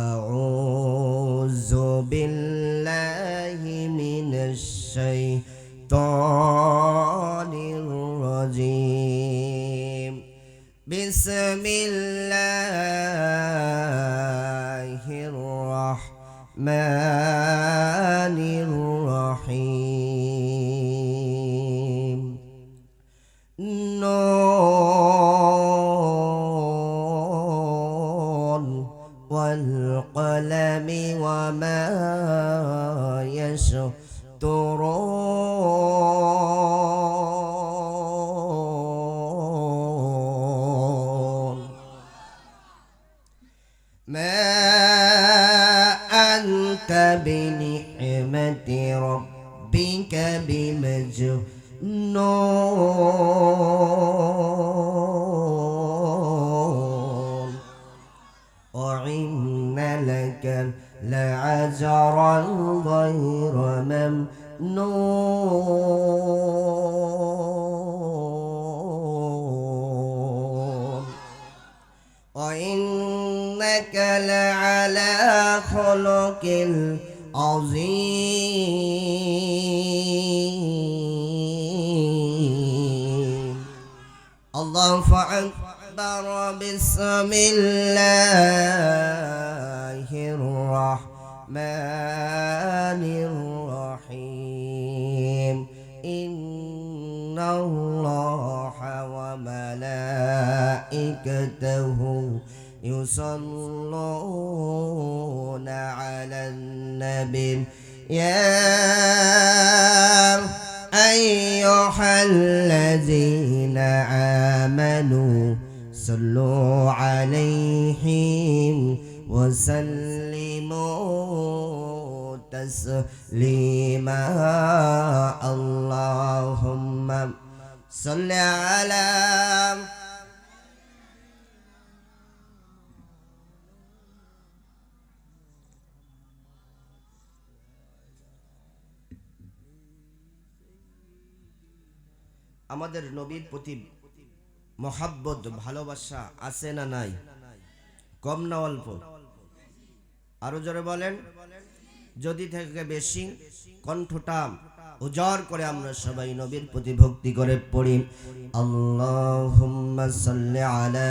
আউযু বিল্লাহি মিনাশ শাইতানির রাজিম বিসমিল্লাহির রাহমানির রাহিম নুন ওয়াল কলামি ওয়া মা ইয়াসতুরুন মা আনতা বিনি'মাতি রাব্বিকা বিমাজনুন وإن لك لأجرا غير ممنون وإنك لعلى خلق عظيم الله أكبر بسم الله الرحمن الرحيم إن الله وملائكته يصلون على النبي يا أيها الذين آمنوا صلوا عليه وسلموا تسليما اللهم صل على আমাদের নবীর প্রতি মহব্বত ভালোবাসা আছে না নাই? কম না অল্প? আরো জোরে বলেন। যদি থেকে বেশি কণ্ঠটা উজাড় করে আমরা সবাই নবীর প্রতি ভক্তি করে পড়ি আল্লাহুম্মা সাল্লি আলা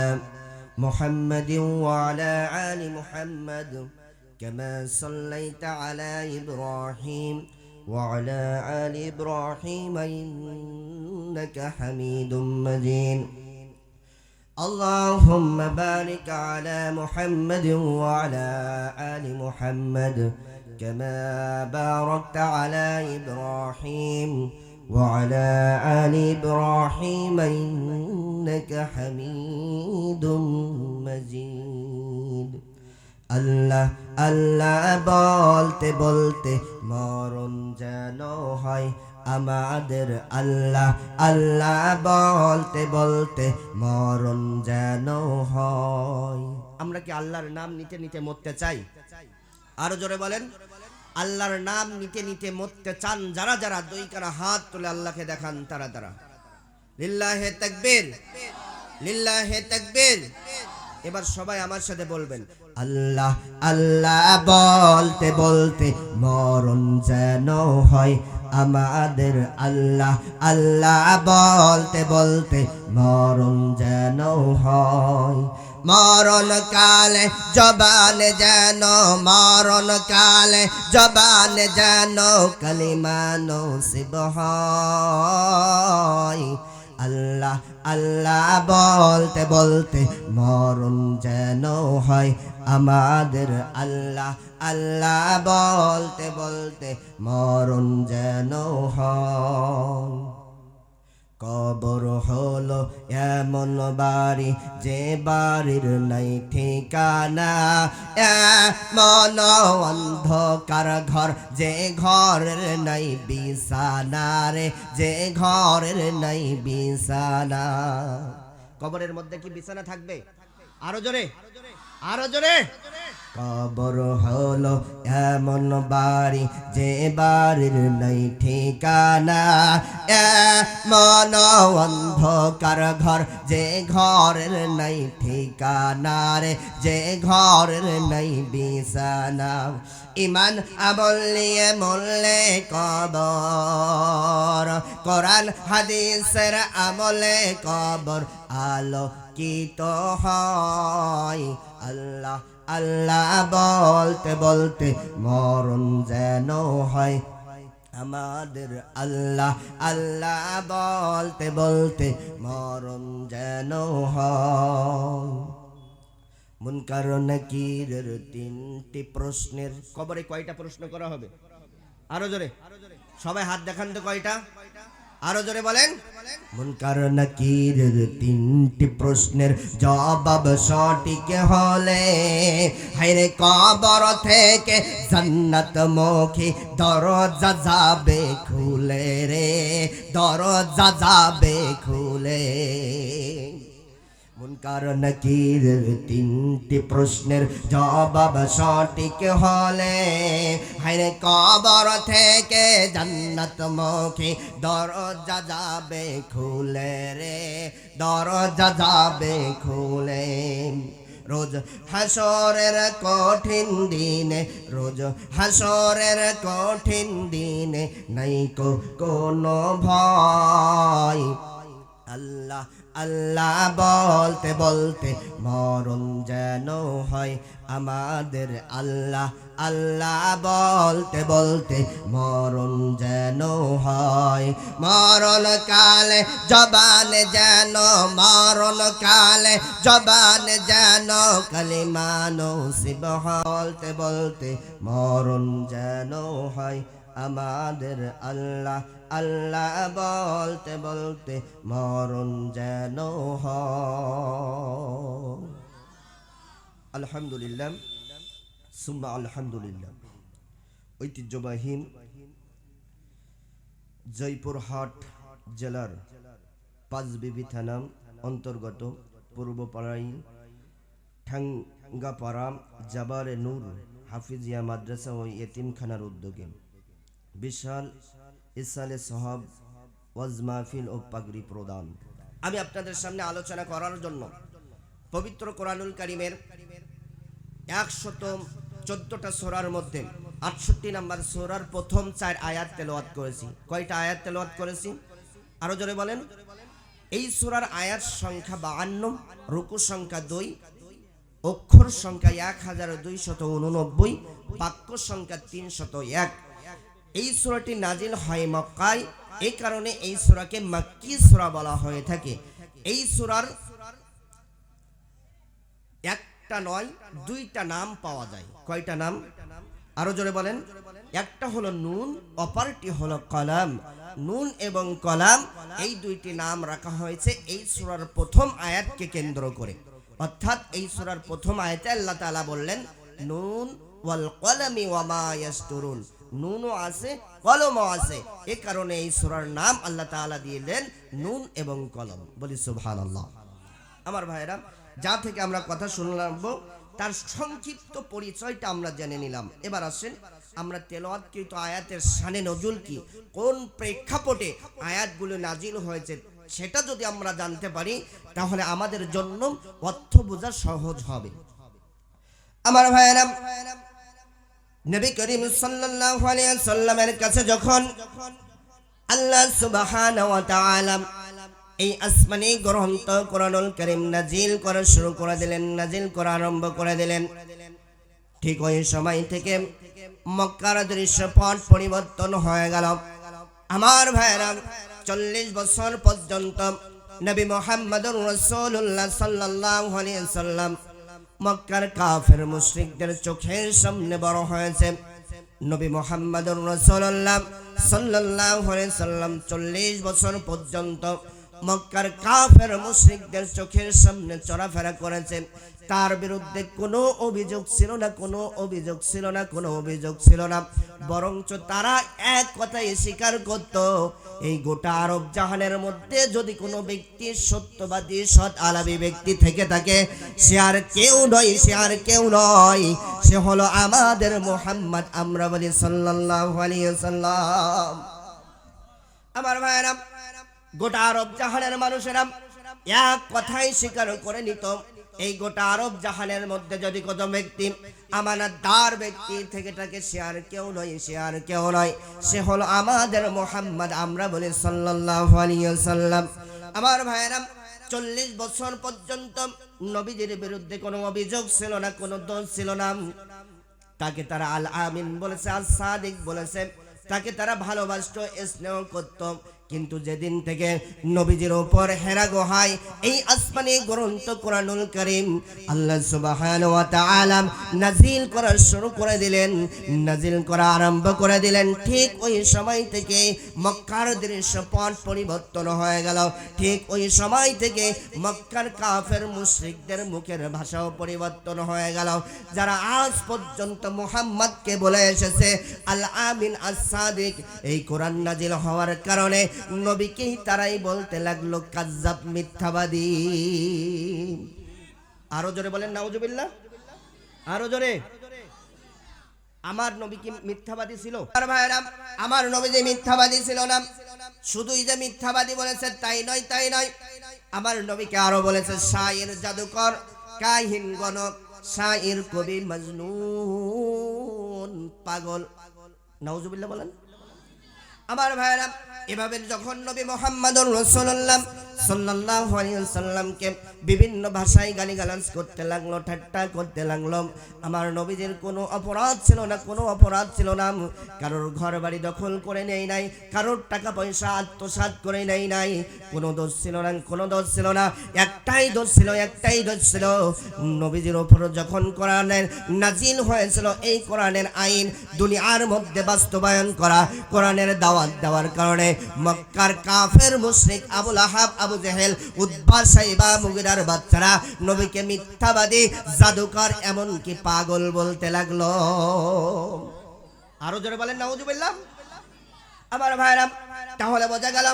মুহাম্মাদিন ওয়া আলা আলি মুহাম্মাদ কামা সাল্লাইতা আলা ইব্রাহিম وعلى آل إبراهيم إنك حميد مجيد اللهم بارك على محمد وعلى آل محمد كما باركت على إبراهيم وعلى آل إبراهيم إنك حميد مجيد আল্লাহ আল্লাহ বলতে বলতে মরণ যেন হয় আমাদের আল্লাহ আল্লাহ বলতে বলতে মরণ যেন হয়। আমরা কি আল্লাহর নাম নিতে নিতে মরতে চাই? আরো জোরে বলেন। আল্লাহর নাম নিতে নিতে মরতে চান যারা যারা দুই কারা হাত তুলে আল্লাহকে দেখান তারা তারা লিল্লাহে তাকবীর লিল্লাহে তাকবীর। এবার সবাই আমার সাথে বলবেন আল্লাহ আল্লাহ বলতে বলতে মরণ যেন হয় আমাদের আল্লাহ আল্লাহ বলতে বলতে মরণ যেন হয়। মরণ কালে জবানে যেন মরণ কালে জবানে যেন কালিমা নসিব হয়। আল্লাহ আল্লাহ বলতে বলতে মরণ যেন হয় আমাদের আল্লাহ আল্লাহ বলতে বলতে মরণ যেন হয়। কবর হলো এমন বাড়ি যে বাড়ির নাই ঠিকানা এমন অন্ধকার ঘর যে ঘরের নাই বিছানা রে যে ঘরের নাই বিছানা। কবরের মধ্যে কি বিছানা থাকবে? আরো জোরে আরো জোরে। কবর হলো এমন বাড়ি যে বাড়ির নাই ঠিকানা, এমন অন্ধকার ঘর যে ঘরের নাই ঠিকানা রে, যে ঘরের নাই বিছানা। ইমান আমল নিয়ে মরলে কবর, কোরআন হাদিসের আমলে কবর আলোকিত হয়। আল্লাহ আল্লাহ বলতে বলতে মরণ যেন হয় আমাদের, আল্লাহ আল্লাহ বলতে বলতে মরণ যেন হয়। মুনকার নাকিরের তিনটি প্রশ্নের কবরে কয়টা প্রশ্ন করা হবে? আরো জোরে সবাই হাত দেখান তো, কয়টা? আরো জোরে বলেন। মুনকার নাকিরের তিনটি প্রশ্নের জবাব সঠিক হলে হায়রে কবর থেকে জান্নাত মুখী দরজা যাবে খুলে রে, দরজা যাবে খুলে। মুনকার নাকিরের তিনটি প্রশ্নের জবাব সঠিক হলে হায়রে কবর থেকে জান্নাত মুখী দরজা যাবে খুলে রে, দরজা যাবে খুলে। রোজ হাসরের কঠিন দিনে, রোজ হাসরের কঠিন দিনে নাই কোনো ভয়। আল্লাহ আল্লাহ বলতে বলতে মরণ যেন হয় আমাদের, আল্লাহ আল্লাহ বলতে বলতে মরণ যেন হয়। মরণ কালে জবানে যেন, মরণ কালে জবানে যেন কালিমা নসিব বলতে বলতে মরণ যেন হয় আমাদের, আল্লাহ আল্লাহ বলতে বলতে মরণ যেন হয়। আলহামদুলিল্লাহ সুম্মা আলহামদুলিল্লাহ। ঐতিহ্যবাহী জয়পুরহাট জেলার পাঁচবিবি থানা অন্তর্গত পূর্বপাড়াই ঠাঙ্গাপাড়া জাবারে নূর হাফিজিয়া মাদ্রাসা ও এতিমখানার উদ্যোগে বিশাল ইসালে সাহাব ওয়াজ মাহফিল ও পাগড়ি প্রদান। আমি আপনাদের সামনে আলোচনা করার জন্য পবিত্র কোরআনুল কারীমের 114টা সূরার মধ্যে 68 নম্বর সূরার প্রথম 4 আয়াত তেলাওয়াত করেছি। কয়টা আয়াত তেলাওয়াত করেছি? আরো জোরে বলেন। এই সূরার আয়াত সংখ্যা 52, রুকু সংখ্যা 2, অক্ষর সংখ্যা 1289, বাক্য সংখ্যা 301। এই সূরাটি নাজিল হয় মক্কায়, এই কারণে এই সূরাকে মক্কি সূরা বলা হয়ে থাকে। এই সূরার একটা নয় 2টা নাম পাওয়া যায়। কয়টা নাম? আরো জোরে বলেন। একটা হলো নুন, অপরটি হলো কলাম। নুন এবং কলাম এই 2টি নাম রাখা হয়েছে এই সূরার প্রথম আয়াতকে কেন্দ্র করে। অর্থাৎ এই সূরার প্রথম আয়াতে আল্লাহ তাআলা বললেন নুন ওয়াল কলামি ওয়া মা ইয়াসতুরুন। নুনও আছে, কলমও আছে, এই কারণে এই সূরার নাম আল্লাহ তাআলা দিলেন নুন এবং কলম। বলি সুবহানাল্লাহ। আমার ভাইরা, যা থেকে আমরা কথা শুনলাম তার সংক্ষিপ্ত পরিচয়টা আমরা জেনে নিলাম। এবার আসেন আমরা তেলাওয়াতকৃত আয়াতের শানে নজুল কি, কোন প্রেক্ষাপটে আয়াতগুলো নাজিল হয়েছে সেটা যদি আমরা জানতে পারি তাহলে আমাদের জন্য অর্থ বোঝা সহজ হবে। আমার ভাইরা, নবী করিম সাল্লাল্লাহু আলাইহি ওয়াসাল্লামের কাছে যখন আল্লাহ সুবহানাহু ওয়া তাআলা এই আসমানি গ্রন্থ কোরআনুল কারীম নাজিল করা শুরু করে দিলেন, নাজিল করা আরম্ভ করে দিলেন, ঠিক ওই সময় থেকে মক্কার দৃশ্যপট পরিবর্তন হয়ে গেল। আমার ভাইরা, 40 বছর পর্যন্ত নবী মুহাম্মদুর রাসূলুল্লাহ সাল্লাল্লাহু আলাইহি ওয়াসাল্লাম মক্কার কাফের মুশরিকদের চোখের সামনে বড় হয়েছে। নবী মুহাম্মদুর রাসূলুল্লাহ সাল্লাল্লাহু আলাইহি ওয়াসাল্লাম 40 বছর পর্যন্ত মক্কার কাফের মুশরিকদের চোখের সামনে চলাফেরা করেছে। তার বিরুদ্ধে কোনো অভিযোগ ছিল না, কোনো অভিযোগ ছিল না, কোনো অভিযোগ ছিল না। বরঞ্চ তারা এক কথাই স্বীকার করত, এই গোটা আরব জাহানের মধ্যে যদি কোনো ব্যক্তি সত্যবাদী সৎ আলামী ব্যক্তি থেকে থাকে, সে আর কেউ নয়, সে আর কেউ নয়, সে হলো আমাদের মুহাম্মদ। আমরা বলি সাল্লাল্লাহু আলাইহি ওয়াসাল্লাম। আমার ভাইরা, গোটা আরব জাহানের মানুষেরা এক কথাই স্বীকার করে নিত, এই গোটা আরব জাহানের মধ্যে যদি কত ব্যক্তি আমানতদার ব্যক্তি থেকে থাকে, সে আর কেউ নয়, সে আর কেউ নয়, সে হলো আমাদের মুহাম্মদ। আমরা বলি সাল্লাল্লাহু আলাইহি ওয়াসাল্লাম। আমার ভাইরা, 40 বছর পর্যন্ত নবীজির বিরুদ্ধে কোনো অভিযোগ ছিল না, কোনো দোষ ছিল না। তাকে তারা আল আমিন বলেছে, আল সাদিক বলেছে, তাকে তারা ভালোবাসত, স্নেহ করত। কিন্তু যেদিন থেকে নবীজির উপর হেরা গুহায় এই আসমানি গ্রন্থ কোরআনুল কারীম আল্লাহ সুবহানাহু ওয়া তাআলা নাজিল করা শুরু করে দিলেন, নাজিল করা আরম্ভ করে দিলেন, ঠিক ওই সময় থেকে মক্কার দৃশ্যপট পরিবর্তন হয়ে গেল। ঠিক ওই সময় থেকে মক্কার কাফের মুশরিকদের মুখের ভাষাও পরিবর্তন হয়ে গেল। যারা আজ পর্যন্ত মুহাম্মদকে বলে এসেছে আল আমিন আস সাদিক, এই কোরআন নাজিল হওয়ার কারণে নবীকেই তারাই বলতে লাগলো কাজ্জাব, মিথ্যাবাদী। আরো জোরে বলেন নাউজুবিল্লাহ, আরো জোরে। আমার নবী কি মিথ্যাবাদী ছিল? আর ভাইরা, আমার নবী যে মিথ্যাবাদী ছিল না, শুধুই যে মিথ্যাবাদী বলেছে তাই নয়, তাই নয়, আমার নবীকে আরো বলেছে শায়ের, জাদুকর, কাহিন, গণক, শায়ের, কবি, মজনুন, পাগল। নাউজুবিল্লাহ বলেন। আমার ভাইরা, এভাবে যখন নবী মুহাম্মদুর রাসূলুল্লাহ সাল্লাল্লাহু আলাইহি ওয়াসাল্লামকে বিভিন্ন ভাষায় গালিগালাজ করতে লাগলো, ঠাট্টা করতে লাগলো, আমার নবীজির কোনো অপরাধ ছিল না, কোনো অপরাধ ছিল না। কারোর ঘর বাড়ি দখল করে নেই নাই, কারোর টাকা পয়সা আত্মসাৎ করে নেই নাই, কোনো দোষ ছিল না, কোনো দোষ ছিল না। একটাই দোষ ছিল, একটাই দোষ ছিল, নবীজির উপর যখন কোরআনের নাজিল হয়েছিল, এই কোরআনের আইন দুনিয়ার মধ্যে বাস্তবায়ন করা, কোরআনের দাওয়াত দেওয়ার কারণে মক্কার কাফের মুশরিক আবু লাহাব, আবু জেহেল, উতবা, সাইবা, মুগিরার বাচ্চারা নবীকে মিথ্যাবাদী, জাদুকর, এমনকি পাগল বলতে লাগলো। আরো জোরে বলেন নাউজুবিল্লাহ। আমার ভাইরা, তাহলে বোঝা গেল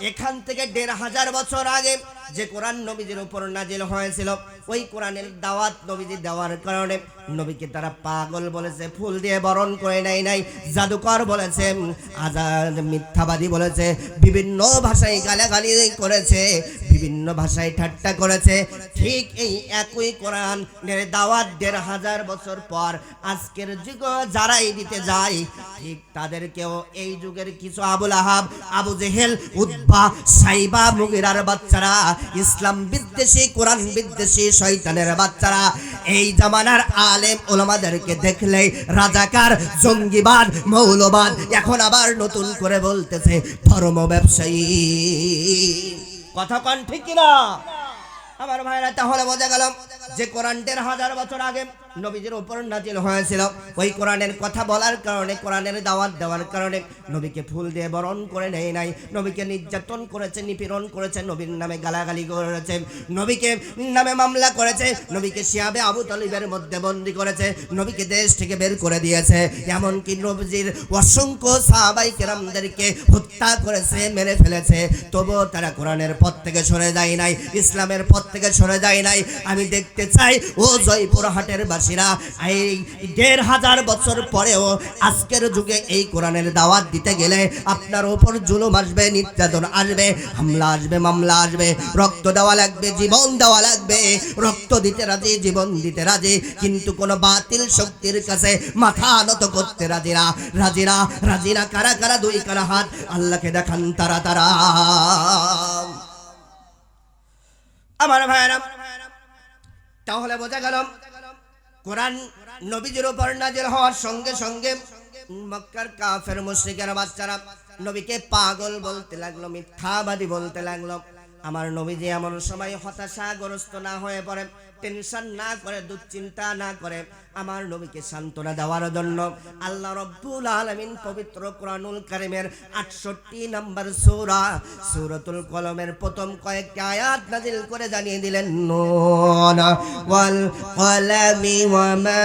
এখান থেকে 1500 বছর আগে যে কোরআন নবীজির উপর নাজিল হয়েছিল, ওই কোরআনের দাওয়াত নবীজি দেওয়ার কারণে নবীকে তারা পাগল বলেছে, ফুল দিয়ে বরণ করে নেয় নাই, জাদুকর বলেছে, আজাদ, মিথ্যাবাদী বলেছে, বিভিন্ন ভাষায় গালাগালি করেছে, বিভিন্ন ভাষায় ঠাট্টা করেছে। ঠিক এই একই কোরআনের দাওয়াত 1500 বছর পর আজকের যুগ যারাই দিতে যায়, ঠিক তাদেরকেও এই যুগের কিছু আবু লাহাব, আবু জেহেল, উতবা, সাইবা, মুগিরার বাচ্চারা, ইসলাম বিদ্বেষী, কোরআন বিদ্বেষী শয়তানের বাচ্চারা এই জামানার আলেম ওলামাদেরকে দেখলেই রাজাকার, জঙ্গিবাদ, মৌলবাদ, এখন আবার নতুন করে বলতেছে ধর্ম ব্যবসায়ী। কথা কন ঠিক কিনা? আমার ভাইরা, তাহলে বোঝা গেল যে কোরআন 1500 বছর আগে নবীজির উপর নাজিল হয়েছিল, ওই কোরআনের কথা বলার কারণে, কোরআনের দাওয়াত দেওয়ার কারণে নবীকে ফুল দিয়ে বরণ করে নেয় নাই, নবীকে নির্যাতন করেছে, নিপীড়ন করেছে, নবীর নামে গালাগালি করেছে, নবীকে নামে মামলা করেছে, নবীকে শিয়াবে আবু তালিবের মধ্যে বন্দী করেছে, নবীকে দেশ থেকে বের করে দিয়েছে, এমনকি নবীজির অসংখ্য সাহাবায়ে কেরামদেরকে হত্যা করেছে, মেরে ফেলেছে, তবুও তারা কোরআনের পথ থেকে সরে যায় নাই, ইসলামের পথ থেকে সরে যায় নাই। আমি দেখতে চাই ও জয়পুরহাটের বাসীরা, এই 1500 বছর পরেও আজকের যুগে এই কোরআনের দাওয়াত দিতে গেলে আপনার উপর জুলুম আসবে, নির্যাতন আসবে, হামলা আসবে, মামলা আসবে, রক্ত দেওয়া লাগবে, জীবন দেওয়া লাগবে, রক্ত দিতে রাজি, জীবন দিতে রাজি, কিন্তু কোন বাতিল শক্তির কাছে মাথা নত করতে রাজিরা, রাজিরা, রাজিরা। কারা কারা? দুই কারা হাত আল্লাহকে দেখান তারা তারা। আমার ভাইরা, তাহলে বোঝা গেল কোরআন নবীজির উপর নাজিল হওয়ার সঙ্গে সঙ্গে মক্কার কাফের মুশরিকের বাচ্চারা নবীকে পাগল বলতে লাগলো, মিথ্যাবাদী বলতে লাগলো। আমার নবীজি এমন সময় হতাশাগ্রস্ত না হয়ে পড়ে, টেনশন না করে, দুশ্চিন্তা না করে আমার নবীকে সান্ত্বনা দেওয়ার জন্য আল্লাহ রাব্বুল আলামিন পবিত্র কোরআনুল কারীমের 68 নম্বর সূরা সূরাতুল কলমের প্রথম কয়েকটি আয়াত নাযিল করে জানিয়ে দিলেন, নুন ওয়াল কলামি ওয়া মা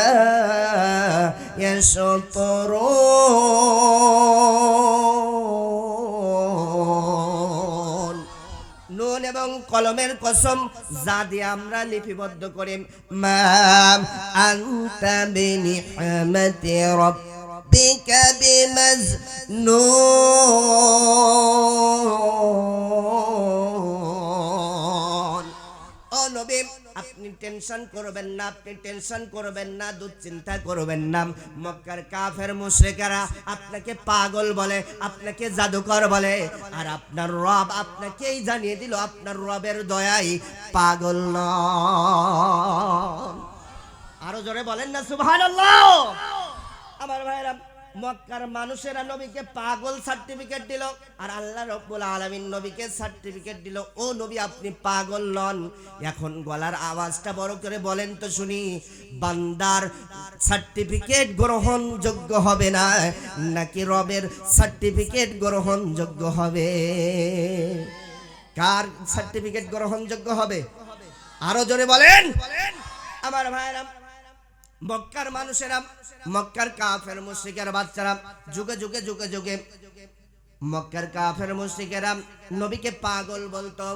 ইয়াসতুরুন। নুন এবং কলমের কসম, যা দিয়ে আমরা লিপিবদ্ধ করি। মা আনতা বিনিহমাতি রাব্বিকা বিমাজনুন। ও নবী, আপনি টেনশন করবেন না, আপনি টেনশন করবেন না, দুশ্চিন্তা করবেন না। মক্কার কাফের মুশরিকরা আপনাকে পাগল বলে, আপনাকে জাদুকর বলে, আর আপনার রব আপনাকেই জানিয়ে দিল আপনার রবের দয়ায় পাগল নন। আরো জোরে বলেন না সুবহানাল্লাহ। আমার ভাইরা, মক্কার মানুষেরা নবীকে পাগল সার্টিফিকেট দিল, আর আল্লাহ রাব্বুল আলামিন নবীকে সার্টিফিকেট দিল, ও নবী আপনি পাগল নন। এখন গলার আওয়াজটা বড় করে বলেন তো শুনি, বান্দার সার্টিফিকেট গ্রহণযোগ্য হবে না নাকি রবের সার্টিফিকেট গ্রহণযোগ্য হবে? কার সার্টিফিকেট গ্রহণযোগ্য হবে? আরো জোরে বলেন। আমার ভাইরা, মক্কার মানুষেরা, মক্কার কাফের মুশরিকের বাচ্চারা যুগে যুগে যুগে যুগে মক্কার কাফের মুশরিকেরা নবীকে পাগল বলতো।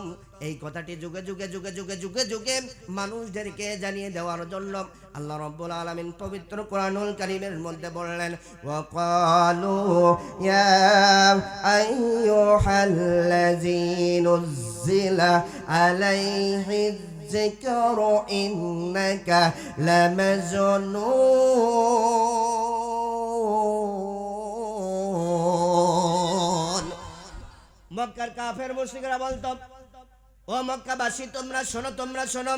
এই কথাটি যুগে যুগে যুগে যুগে যুগে যুগে মানুষদেরকে জানিয়ে দেওয়ার জন্য আল্লাহ রাব্বুল আলামিন পবিত্র কোরআনুল কারীমের মধ্যে বললেন, ওয়া ক্বালু ইয়া আইয়ুহাল্লাযী নুযিলা আলাইহি الذكر إنك لمجنون। মক্কার কাফের মুশরিকরা বলতো, ও মক্কাবাসী তোমরা শোনো, তোমরা শোনো,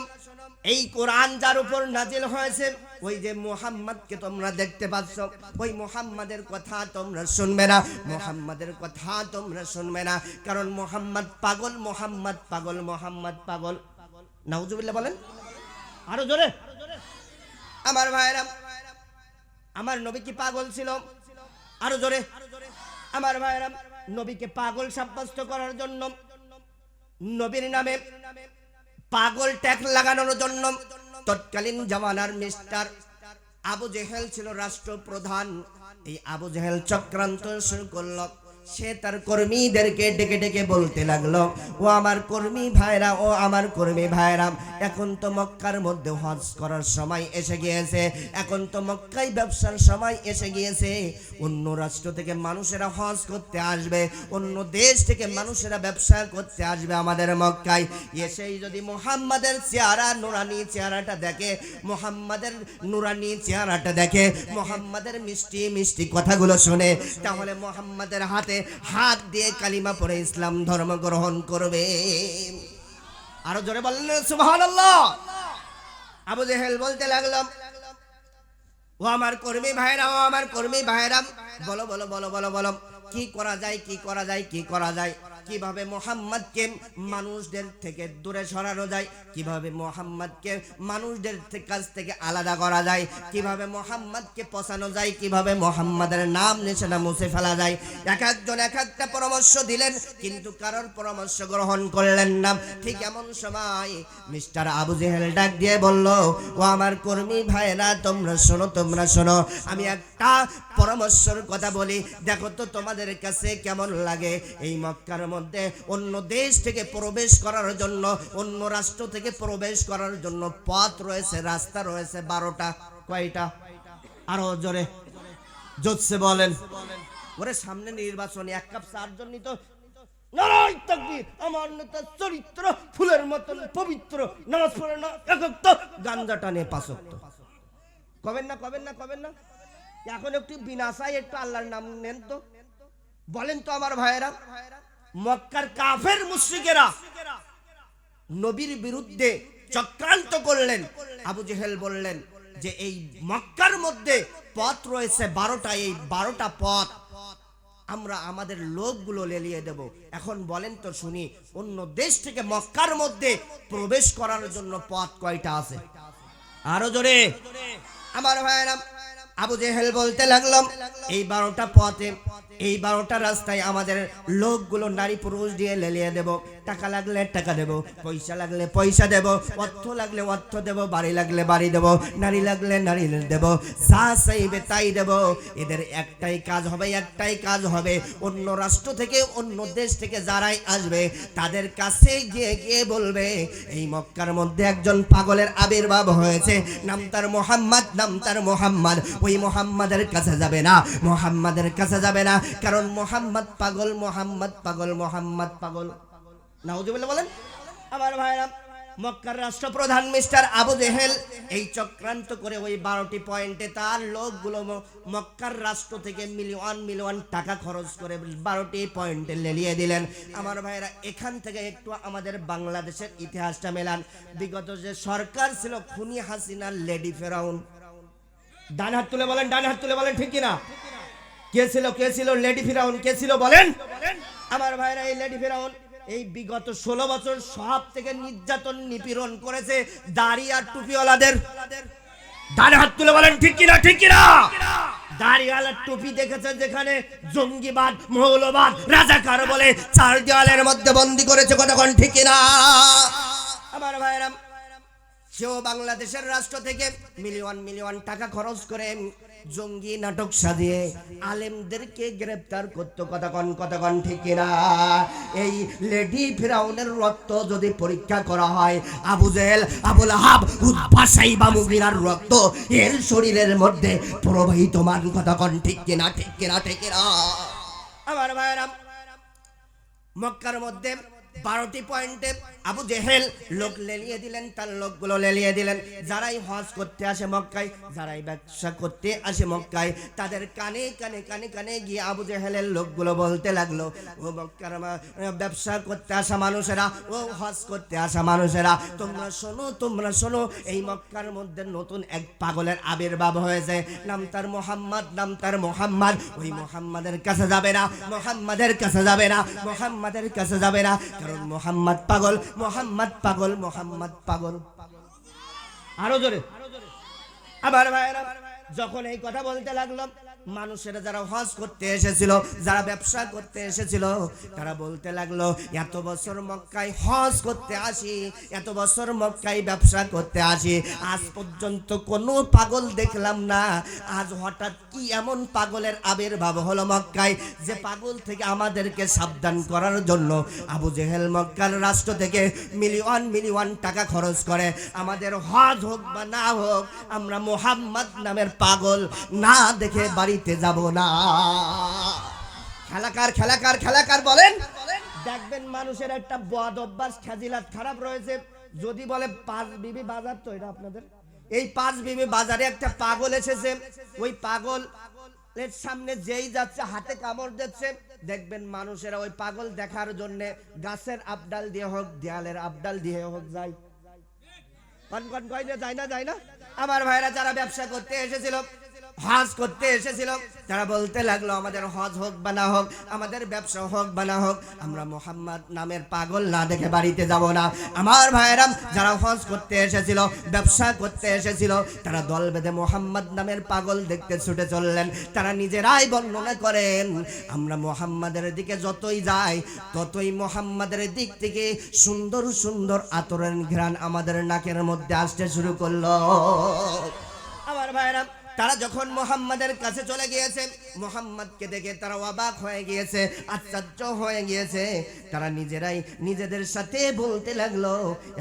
এই কোরআন যার উপর নাজিল হয়েছে, ওই যে মুহাম্মদকে তোমরা দেখতে পাচ্ছ, ওই মুহাম্মাদের কথা তোমরা শুনবে না, মুহাম্মাদের কথা তোমরা শুনবে না, কারণ মুহাম্মদ পাগল, মুহাম্মদ পাগল, মুহাম্মদ পাগল। নাউজুবিল্লাহ বলেন আরো জোরে। আমার ভাইরা, আমার নবী কি পাগল ছিল? আরো জোরে। আমার ভাইরা, নবীকে পাগল সাব্যস্ত করার জন্য, নবীর নামে পাগল ট্যাগ লাগানোর জন্য তৎকালীন জামানার মিস্টার আবু জেহেল ছিল রাষ্ট্রপ্রধান। এই আবু জেহেল চক্রান্ত শুরু করলো। সে তার কর্মীদেরকে ডেকে ডেকে বলতে লাগলো, ও আমার কর্মী ভাইরা, ও আমার কর্মী ভাইরা, এখন তো মক্কার মধ্যে হজ করার সময় এসে গিয়েছে, এখন তো মক্কায় ব্যবসার সময় এসে গিয়েছে। অন্য রাষ্ট্র থেকে মানুষেরা হজ করতে আসবে, অন্য দেশ থেকে মানুষেরা ব্যবসা করতে আসবে আমাদের মক্কায়। এসেই যদি মুহাম্মাদের চেহারা, নুরানি চেহারাটা দেখে, মুহাম্মাদের নুরানি চেহারাটা দেখে, মুহাম্মাদের মিষ্টি মিষ্টি কথাগুলো শুনে, তাহলে মুহাম্মাদের হাতে হাত দিয়ে কালিমা পড়ে ইসলাম ধর্ম গ্রহণ করবে। আরো জোরে বললেন সুবহানাল্লাহ। আবু জেহেল বলতে লাগলাম, ও আমার কর্মী ভাইরা, ও আমার কর্মী ভাইরা, বলো বলো বলো বলো বলো, কি করা যায়, কি করা যায়, কি করা যায়? কিভাবে মুহাম্মদকে মানুষদের থেকে দূরে সরানো যায়, কিভাবে মুহাম্মদকে মানুষদের কাছ থেকে আলাদা করা যায়, কিভাবে মুহাম্মদকে পচানো যায়, কিভাবে মুহাম্মাদের নাম নিশানা মুছে ফেলা যায়। এক একজন এক একটা পরামর্শ দিলেন, কিন্তু কারোর পরামর্শ গ্রহণ করলেন না। ঠিক এমন সময় মিস্টার আবু জেহেল ডাক দিয়ে বলল, ও আমার কর্মী ভাইরা, তোমরা শোনো, তোমরা শোনো, আমি একটা পরামর্শের কথা বলি, দেখো তো তোমাদের কাছে কেমন লাগে। এই মক্কার মধ্যে অন্য দেশ থেকে প্রবেশ করার জন্য, অন্য রাষ্ট্র থেকে প্রবেশ করার জন্য পথ রয়েছে, রাস্তা রয়েছে 12টা। কয়টা? আরো জোরে জোরসে বলেন। ওরে সামনে নির্বাচন, এক কাপ চার জন্য তো নারায় তাকবীর, আমার নেতা চরিত্র ফুলের মতন পবিত্র, নামাজ পড়ে না, একক গাঞ্জা টানে 5 ওয়াক্ত। কবেন না, কবেন না, কবেন না। এখন একটু বিনাশায় একটু আল্লাহর নাম নেন তো, বলেন তো আমার ভাইয়েরা। মক্কার কাফের মুশরিকেরা নবীর বিরুদ্ধে চক্রান্ত করলেন। আবু জেহেল বললেন যে এই মক্কার মধ্যে পথ রয়েছে 12টা, এই 12টা পথ আমরা আমাদের লোকগুলো লেলিয়ে দেব। এখন বলেন তো শুনি, অন্য দেশ থেকে মক্কার মধ্যে প্রবেশ করার জন্য পথ কয়টা আছে? আরো জোরে। আমার ভাইরা, আবু জেহেল বলতে লাগলাম এই 12টা পথে, এই 12টা রাস্তায় আমাদের লোকগুলো নারী পুরুষ দিয়ে লেলিয়ে দেব। টাকা লাগলে টাকা দেব, পয়সা লাগলে পয়সা দেব, অর্থ লাগলে অর্থ দেব, বাড়ি লাগলে বাড়ি দেব, নারী লাগলে নারী দেব, যা চাইবে তাই দেব। এদের একটাই কাজ হবে, একটাই কাজ হবে, অন্য রাষ্ট্র থেকে অন্য দেশ থেকে যারাই আসবে তাদের কাছে গিয়ে গিয়ে বলবে এই মক্কার মধ্যে একজন পাগলের আবির্ভাব হয়েছে, নাম তার মোহাম্মদ, নাম তার মোহাম্মদ। ওই মোহাম্মদের কাছে যাবে না, মোহাম্মদের কাছে যাবে না, কারণ মোহাম্মদ পাগল, মোহাম্মদ পাগল, মোহাম্মদ পাগল। নাউজুবিল্লাহ বলেন। আমার ভাইরা, মক্কার রাষ্ট্রপ্রধান মিস্টার আবু জেহেল এই চক্রান্ত করে ওই 12টি পয়েন্টে তার লোকগুলো মক্কার রাষ্ট্র থেকে মিলিয়ন মিলিয়ন টাকা খরচ করে 12টি পয়েন্টে লেলিয়ে দিলেন। আমার ভাইরা, এখান থেকে একটু আমাদের বাংলাদেশের ইতিহাসটা মেলান। বিগত যে সরকার ছিল খুনি হাসিনার লেডি ফেরাউন, ডান হাত তুলে বলেন, ডান হাত তুলে বলেন, ঠিক কিনা? কে ছিল, কে ছিল লেডি ফেরাউন? কে ছিল বলেন? আমার ভাইরা, এই লেডি ফেরাউন এই বিগত 16 বছর সব থেকে নির্যাতন নিপীড়ন করেছে দাড়ি আর টুপিওয়ালাদের। ডান হাত তুলে বলেন, ঠিক কিনা, ঠিক কিনা? দাড়িওয়ালার টুপি দেখেছেন যেখানে জঙ্গিবাদ, মৌলবাদ, রাজাকার বলে 4 দেওয়ালের মধ্যে বন্দী করেছে, কতক্ষণ ঠিক কিনা? আমার ভাইরা, সেও বাংলাদেশের রাষ্ট্র থেকে মিলিয়ন মিলিয়ন টাকা খরচ করে জঙ্গি নাটক সাজিয়ে আলেমদেরকে গ্রেফতার করতো, কতক্ষণ কতক্ষণ ঠিক কিনা? এই লেডি ফিরাউনের রক্ত যদি পরীক্ষা করা হয়, আবু জেহেল, আবু লাহাব, উতবা, সাইবা, মুগীরার রক্ত এর শরীরের মধ্যে প্রবাহিত মান, কতক্ষণ ঠিক কিনা, ঠিক কিনা, ঠিক কিনা? আমার ভাইরা, মক্কার মধ্যে 12টি পয়েন্টে আবু জেহেল লোক লেলিয়ে দিলেন, তার লোকগুলো লেলিয়ে দিলেন। যারাই হজ করতে আসে মক্কায়, যারাই ব্যবসা করতে আসে মক্কায়, তাদের কানে কানে কানে কানে গিয়ে আবু জেহেলের লোকগুলো বলতে লাগলো, ও মক্কার ব্যবসা করতে আসা মানুষেরা, ও হজ করতে আসা মানুষেরা, তোমরা শোনো, তোমরা শোনো, এই মক্কার মধ্যে নতুন এক পাগলের আবির্ভাব হয়েছে, নাম তার মোহাম্মদ, নাম তার মোহাম্মদ। ওই মোহাম্মদের কাছে যাবে না, মোহাম্মদের কাছে যাবে না, মোহাম্মদের কাছে যাবে না, কারণ মোহাম্মদ পাগল, মোহাম্মদ পাগল, মোহাম্মদ পাগল। আরো জোরে। আবার ভাইরা, যখন এই কথা বলতে লাগলো, মানুষেরা যারা হজ করতে এসেছিল, যারা ব্যবসা করতে এসেছিল, তারা বলতে লাগলো এত বছর মক্কায় হজ করতে আসি, এত বছর মক্কায় ব্যবসা করতে আসি, আজ পর্যন্ত কোনো পাগল দেখলাম না, আজ হঠাৎ কি এমন পাগলের আবির্ভাব হলো মক্কায় যে পাগল থেকে আমাদেরকে সাবধান করার জন্য আবু জেহেল মক্কার রাষ্ট্র থেকে মিলিয়ন মিলিয়ন টাকা খরচ করে। আমাদের হজ হোক বা না হোক, আমরা মোহাম্মদ নামের পাগল না দেখে বাড়িতে যাব না। খেলাকার, খেলাকার, খেলাকার বলেন। দেখবেন মানুষের একটা বদ অভ্যাস, খেজিলাত খারাপ রয়েছে। যদি বলে 5 বিবি বাজার, তো এটা আপনাদের এই 5 বিবি বাজারে একটা পাগল এসেছে, ওই পাগল এর সামনে যেই যাচ্ছে হাতে কামড় দিচ্ছে, দেখবেন মানুষেরা ওই পাগল দেখার জন্য গাছের আবডাল দিয়ে হোক, দেয়ালের আবডাল দিয়ে হোক যায়। কন কন কয় না, যায় না, যায় না? আমার ভাইরা, যারা ব্যবসা করতে এসেছিল, হজ করতে এসেছিল, তারা বলতে লাগলো আমাদের হজ হোক বা না হোক, আমাদের ব্যবসা হোক বা না হোক, আমরা মোহাম্মদ নামের পাগল না দেখে বাড়িতে যাব না। আমার ভাইরা, যারা হজ করতে এসেছিল, ব্যবসা করতে এসেছিল, তারা দল বেঁধে মোহাম্মদ নামের পাগল দেখতে ছুটে চললেন। তারা নিজেরাই বর্ণনা করেন, আমরা মোহাম্মদের দিকে যতই যাই, ততই মোহাম্মদের দিক থেকে সুন্দর সুন্দর আতরের ঘ্রাণ আমাদের নাকের মধ্যে আসতে শুরু করলো। আমার ভাইরা, তারা যখন মোহাম্মদের কাছে চলে গিয়েছে, মোহাম্মদকে দেখে তারা অবাক হয়ে গিয়েছে, আশ্চর্য হয়ে গিয়েছে। তারা নিজেরাই নিজেদের সাথে বলতে লাগলো,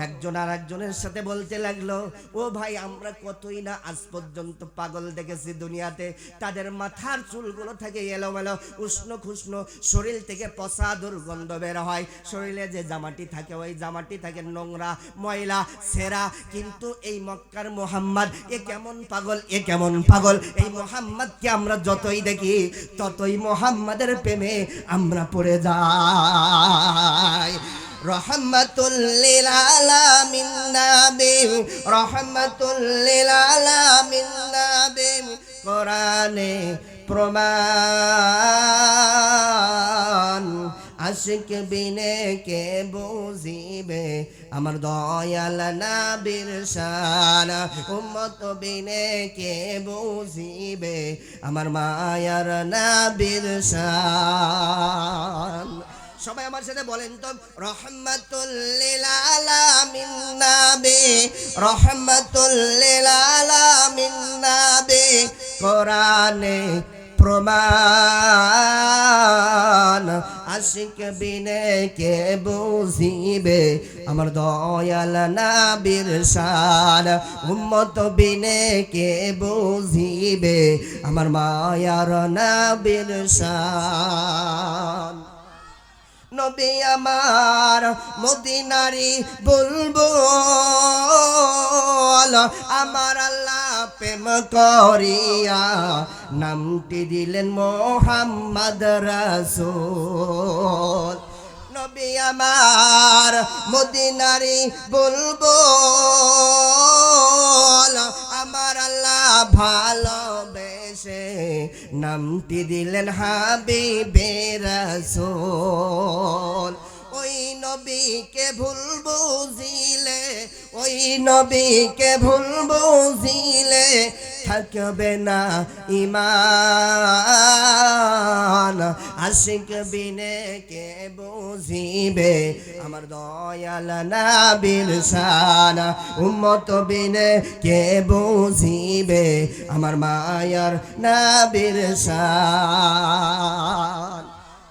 একজন আর একজনের সাথে বলতে লাগলো, ও ভাই, আমরা কতই না আজ পর্যন্ত পাগল দেখেছি দুনিয়াতে, তাদের মাথার চুলগুলো থেকে এলোমেলো, উষ্ণ খুষ্ণ, শরীর থেকে পচা দুর্গন্ধ বের হয়, শরীরে যে জামাটি থাকে ওই জামাটি থাকে নোংরা, ময়লা, ছেঁড়া। কিন্তু এই মক্কার মোহাম্মদ, এ কেমন পাগল, এ কেমন পাগল! এই মোহাম্মদকে আমরা যতই দেখি, ততই মোহাম্মদের প্রেমে আমরা পড়ে যাই। রহমাতুল লিল আলামিন নবী, রহমাতুল লিল আলামিন নবী, কোরআনে প্রমাণ। আশিক বিনে কে বুঝিবে আমার দয়াল নবীর শান উম্মত বিনে কে বুঝিবে আমার মায়ার নবীর শান সবাই আমার সাথে বলেন তো রহমাতুল লিল আলামিন নবী রহমাতুল লিল আলামিন নবী কোরআনে প্রমাণ আশিক বিনে কে বুঝিবে আমার দয়াল নবীর শান উম্মত বিনে কে বুঝিবে আমার মায়ার নবীর শান নবী আমার মদিনারি বুলবুল আমার আল্লাহ প্রেম করিয়া নামটি দিলেন মোহাম্মদ রাসূল নবী আমার মদিনারি বুলবুল আমার আল্লাহ ভালোবেসে নামটি দিলেন হাবিবে রাসূল ওই নবীকে ভুল বুঝিলে ওই নবীকে ভুল বুঝিলে থাকবে না ঈমান আশিক বিনে কে বুঝিবে আমার দয়াল নবীর শান উম্মত বিনে কে বুঝিবে আমার মায়ার নবীর শান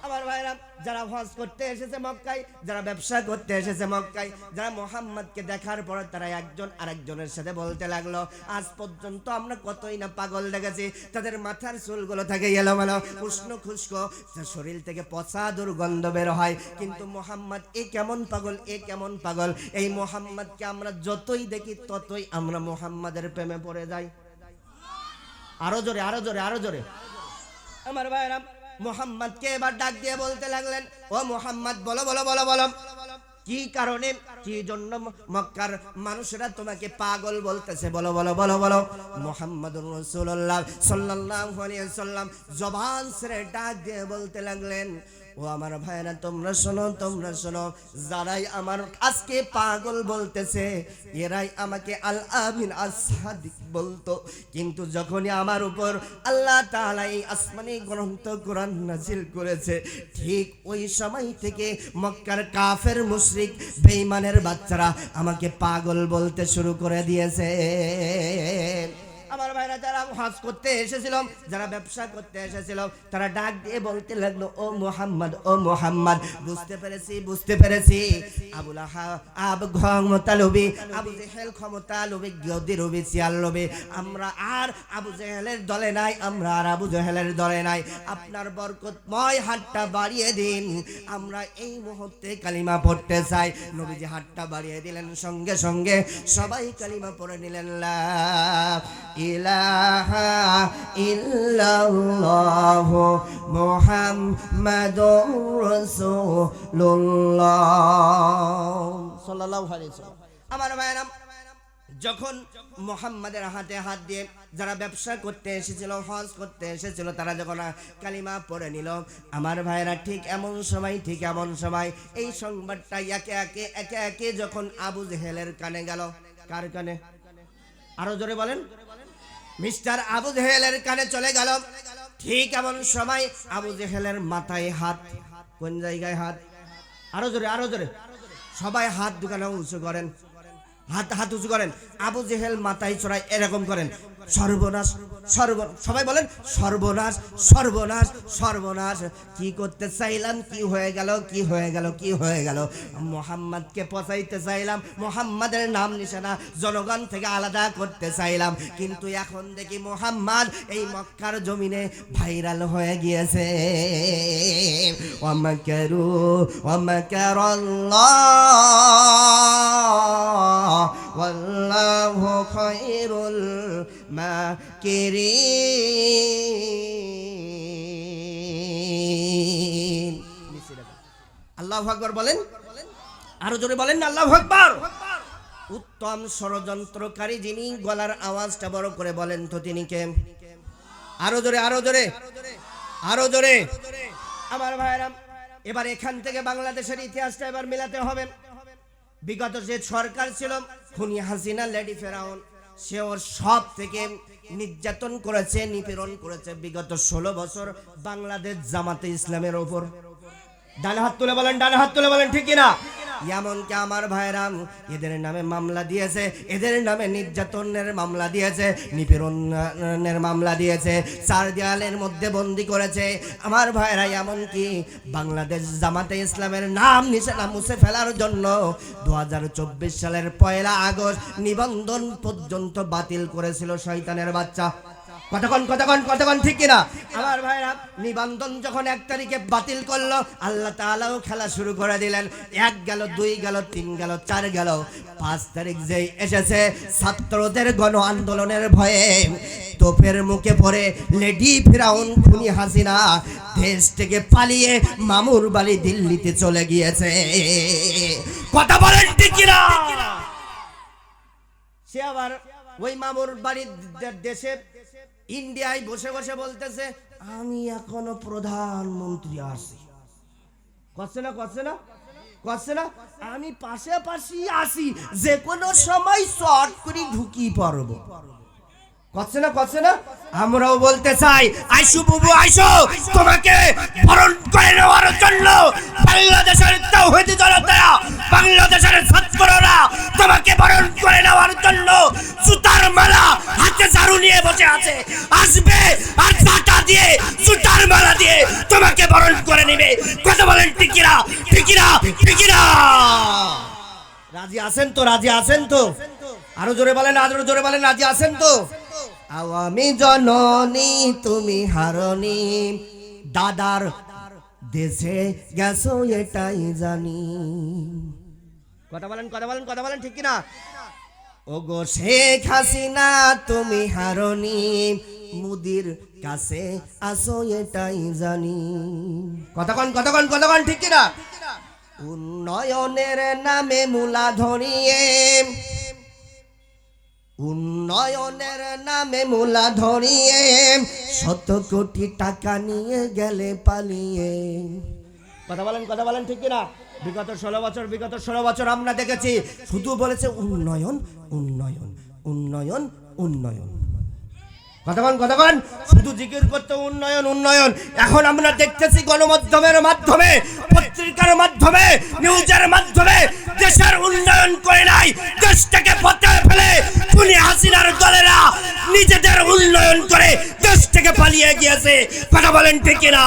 আমার ভাইরা যারা হজ করতে এসেছে মক্কায় যারা ব্যবসা করতে এসেছে মক্কায় যারা মুহাম্মদকে দেখার পর তারা একজন আরেকজনের সাথে বলতে লাগলো আজ পর্যন্ত আমরা কতই না পাগল দেখেছি তাদের মাথার চুলগুলো থাকে এলোমেলো উষ্ণ খুশক শরীর থেকে পচা দুর্গন্ধ বের হয় কিন্তু মুহাম্মদ এ কেমন পাগল এ কেমন পাগল এই মুহাম্মদকে আমরা যতই দেখি ততই আমরা মুহাম্মাদের প্রেমে পড়ে যাই আরো জোরে আরো জোরে আরো জোরে আমার ভাইরা মুহাম্মদকে এবার ডাক দিয়ে বলতে লাগলেন ও মুহাম্মদ বলো বলো বলো বলো কি কারণে কি জন্য মক্কার মানুষেরা তোমাকে পাগল বলতেছে বলো বলো বলো বলো মুহাম্মদুর রাসূলুল্লাহ সাল্লাল্লাহু আলাইহি ওয়াসাল্লাম জবান ছেড়ে ডাক দিয়ে বলতে লাগলেন ও আমার ভাইরা তোমরা শোনো যারাই আমার আজকে পাগল বলতেছে এরাই আমাকে আল আমিন আস-সাদিক বলতো কিন্তু যখনই আমার উপর আল্লাহ তাআলা এই আসমানি গ্রন্থ কোরআন নাজিল করেছে ঠিক ওই সময় থেকে মক্কার কাফের মুশরিক বেঈমানের বাচ্চারা আমাকে পাগল বলতে শুরু করে দিয়েছে আমার ভাইরা যারা হজ করতে এসেছিল যারা ব্যবসা করতে এসেছিল তারা ডাক দিয়ে বলতে লাগলো ও মুহাম্মদ বুঝতে পেরেছি আবু লাহাব ক্ষমতা লোভী আবু জেহেল ক্ষমতা লোভী গদি লোভী চিয়াল লোভী আমরা আর আবু জেহেলের দলে নাই আমরা আর আবু জেহেলের দলে নাই আপনার বরকতময় হাতটা বাড়িয়ে দিন আমরা এই মুহূর্তে কালিমা পড়তে চাই নবীজি হাতটা বাড়িয়ে দিলেন সঙ্গে সঙ্গে সবাই কালিমা পড়ে নিলেন লা ইলাহা ইল্লাল্লাহু মুহাম্মাদুর রাসূলুল্লাহ সাল্লাল্লাহু আলাইহি ওয়াসাল্লাম আমার ভাইরা যখন মুহাম্মাদের হাতে হাত দিয়ে যারা ব্যবসা করতে এসেছিল হজ করতে এসেছিল তারা যখন কালিমা পড়ে নিল আমার ভাইরা ঠিক এমন সময় এই সংবাদটা একে একে যখন আবু জেহেলের কানে গেল কার কানে আরো জোরে বলেন মিস্টার আবু জেহেলের কানে চলে গেল ঠিক এমন সময় আবু জেহেলের মাথায় হাত কোন জায়গায় হাত আরো জোরে সবাই হাত দুখানা উঁচু করেন হাত উঁচু করেন আবু জেহেল মাথায় চড়াই এরকম করেন সর্বনাশ সবাই বলেন সর্বনাশ কি করতে চাইলাম কি হয়ে গেল মুহাম্মদকে পচাইতে চাইলাম মুহাম্মাদের নাম নিশানা জনগণ থেকে আলাদা করতে চাইলাম কিন্তু এখন দেখি মুহাম্মদ এই মক্কার জমিনে ভাইরাল হয়ে গিয়েছে ওয়ামাকারু ওয়ামাকারাল্লাহ ওয়াল্লাহু খায়রুল মাকিরিন আল্লাহু আকবার বলেন আরো জোরে বলেন না আল্লাহু আকবার উত্তম ষড়যন্ত্রকারী যিনি গলার আওয়াজটা বড় করে বলেন তো তিনি কে আরো জোরে আমার ভাইরা এবার এখান থেকে বাংলাদেশের ইতিহাসটা এবার মেলাতে হবে। বিগত যে সরকার ছিল খুনি হাসিনা লেডি ফেরাউন, সে ওর সব থেকে নির্যাতন করেছে, নিপীড়ন করেছে বিগত 16 বছর বাংলাদেশ জামাতে ইসলামের ওপর। ডান হাত তুলে বলেন, ডান হাত তুলে বলেন, ঠিক কিনা? এমনকি আমার ভাইরা এদের নামে মামলা দিয়েছে, এদের নামে নির্যাতনের মামলা দিয়েছে, নিপীড়নের মামলা দিয়েছে, 4 দেয়ালের মধ্যে বন্দি করেছে আমার ভাইরা। এমনকি বাংলাদেশ জামাতে ইসলামের নাম নিশানা মুছে ফেলার জন্য 2024 সালের 1 আগস্ট নিবন্ধন পর্যন্ত বাতিল করেছিল শয়তানের বাচ্চা। কতক্ষণ ঠিক কিনা আমার ভাইরা? নিবন্ধন যখন 1 তারিখে বাতিল করলো, আল্লাহ তাআলাও খেলা শুরু করে দিলেন। 1 গেল, 2 গেল, 3 গেল, 4 গেল, 5 তারিখ যেই এসেছে, ছাত্রদের গণ আন্দোলনের ভয়ে তোপের মুখে পড়ে লেডি ফেরাউন খুনি হাসিনা দেশ থেকে পালিয়ে মামুর বাড়ি দিল্লিতে চলে গিয়েছে। কথা বলেন ঠিক কিনা? সে আবার ওই মামুর বাড়ির দেশে ইন্ডিয়ায় বসে বসে বলতেছে, আমি এখনো প্রধানমন্ত্রী আছি। করছে না আমি পাশাপাশি আসি, যে কোনো সময় শর্ট করে ঢুকি পড়বো। করছে না আমরাও বলতে চাই, আইসো বুবু আইসো, তোমাকে বরণ করে নেওয়ার জন্য বাংলাদেশের তাওহীদি জনতা, বাংলাদেশের ছাত্ররা তোমাকে বরণ করে নেওয়ার জন্য জুতার মালা হাতে ঝাড়ু নিয়ে বসে আছে। আসবে আর চাটা দিয়ে জুতার মালা দিয়ে তোমাকে বরণ করে নেবে। কথা বলেন ঠিক কিনা? রাজি আছেন তো? আরো জোরে বলেন, রাজি আছেন তো? আওয়ামী জননী তুমি হারনি, দাদার দেশে গেছো এটাই জানি। কথা বলেন ঠিক কিনা? ওগো শেখ হাসিনা তুমি হারনি, মুদির কাছে আসো এটাই জানি। কতক্ষণ ঠিক কিনা? উন্নয়নের নামে মূলা ধরিয়ে, উন্নয়নের নামে মূলা ধরিয়ে 100 কোটি টাকা নিয়ে গেলে পালিয়ে। কথা বলেন ঠিক কিনা? বিগত 16 বছর আমরা দেখেছি শুধু বলেছে উন্নয়ন। কতক্ষণ শুধু জিকির করতে উন্নয়ন। এখন আমরা দেখতেছি গণমাধ্যমের মাধ্যমে, পত্রিকার মাধ্যমে, নিউজের মাধ্যমে দেশের উন্নয়ন করে নাই, দেশটাকে পথে ফেলে খুনি হাসিনার দলেরা নিজেদের উন্নয়ন করে দেশ থেকে পালিয়ে গিয়েছে। কথা বলেন ঠিক কিনা?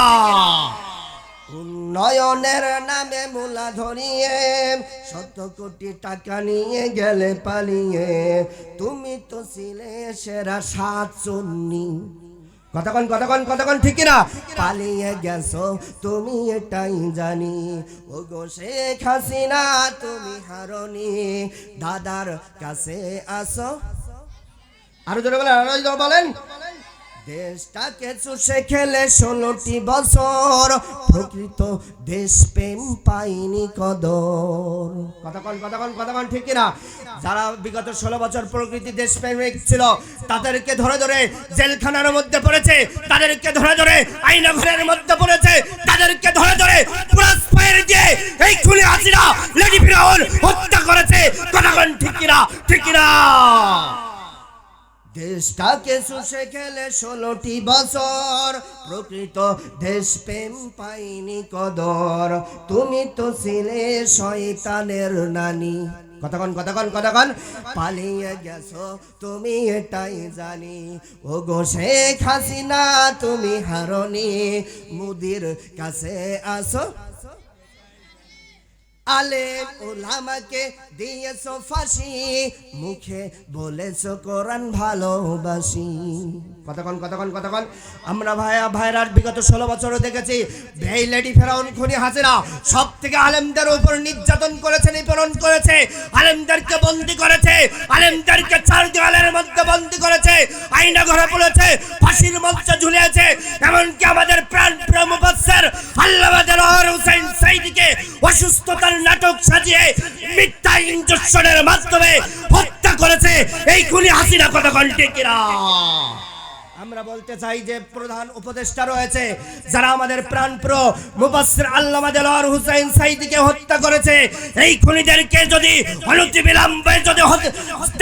উন্নয়নের নামে মূলা ধরিয়ে 100 কোটি টাকা নিয়ে গেলে পালিয়ে, তুমি তো ছিলে সেরা 7 চুন্নি। কতক্ষণ ঠিক কিনা? পালিয়ে গেছো তুমি এটাই জানি। ওগো শেখ হাসিনা তুমি হারনি, দাদার কাছে আসো। আরো জোরে বলেন। দেশটাকে চুষে খেলে 16টি বছর, প্রকৃত দেশপ্রেম পাইনি কদর। কতক্ষণ ঠিক কিনা? যারা বিগত 16 বছর প্রকৃতি দেশপ্রেমিক ছিল তাদেরকে ধরে জেলখানার মধ্যে পড়েছে, তাদেরকে ধরে আইনাঘরের মধ্যে পড়েছে, তাদেরকে ধরে পুলিশ ফায়ার দিয়ে এই খুনি হাসিনা লেডি ফেরাউন হত্যা করেছে। কতক্ষণ ঠিক কিনা? দেশটাকে চুষে খেলে 16টি বছর, প্রকৃত দেশপ্রেম পাইনি কদর, তুমি তো ছিলে শয়তানের নানি। কতক্ষণ পালিয়ে গেছো তুমি এটাই জানি। ওগো শেখ হাসিনা তুমি হারনি, মুদির কাছে আসো। আলেম ওলামাকে দিয়েছো ফাঁসি, মুখে বলেছো কোরআন ভালোবাসি। কতক্ষণ আমরা ভাইরার বিগত 16 বছরও দেখেছি এই লেডি ফেরাউন খুনি হাসিনা সব থেকে আলেমদের উপর নির্যাতন করেছে, নিপীড়ন করেছে, আলেমদেরকে বন্দী করেছে, আলেমদেরকে 4 দেওয়ালের মধ্যে বন্দী করেছে, আইনা ঘরে পড়েছে, ফাঁসির মঞ্চে ঝুলিয়েছে। এমনকি আমাদের প্রাণ মুফাসসির আল্লামা দেলোয়ার হোসেন সাঈদীকে অসুস্থতার নাটক সাজিয়ে মিথ্যা ইনজেকশনের মাধ্যমে হত্যা করেছে এই খুনি হাসিনা। কতক্ষণ ঠিক কিনা? আমরা বলতে চাই যে প্রধান উপদেষ্টা রয়েছে যারা আমাদের প্রাণপ্রিয় মুফাসসির আল্লামা দেলোয়ার হোসেন সাঈদীকে হত্যা করেছে, এই খুনিদেরকে যদি অনতিবিলম্বে যদি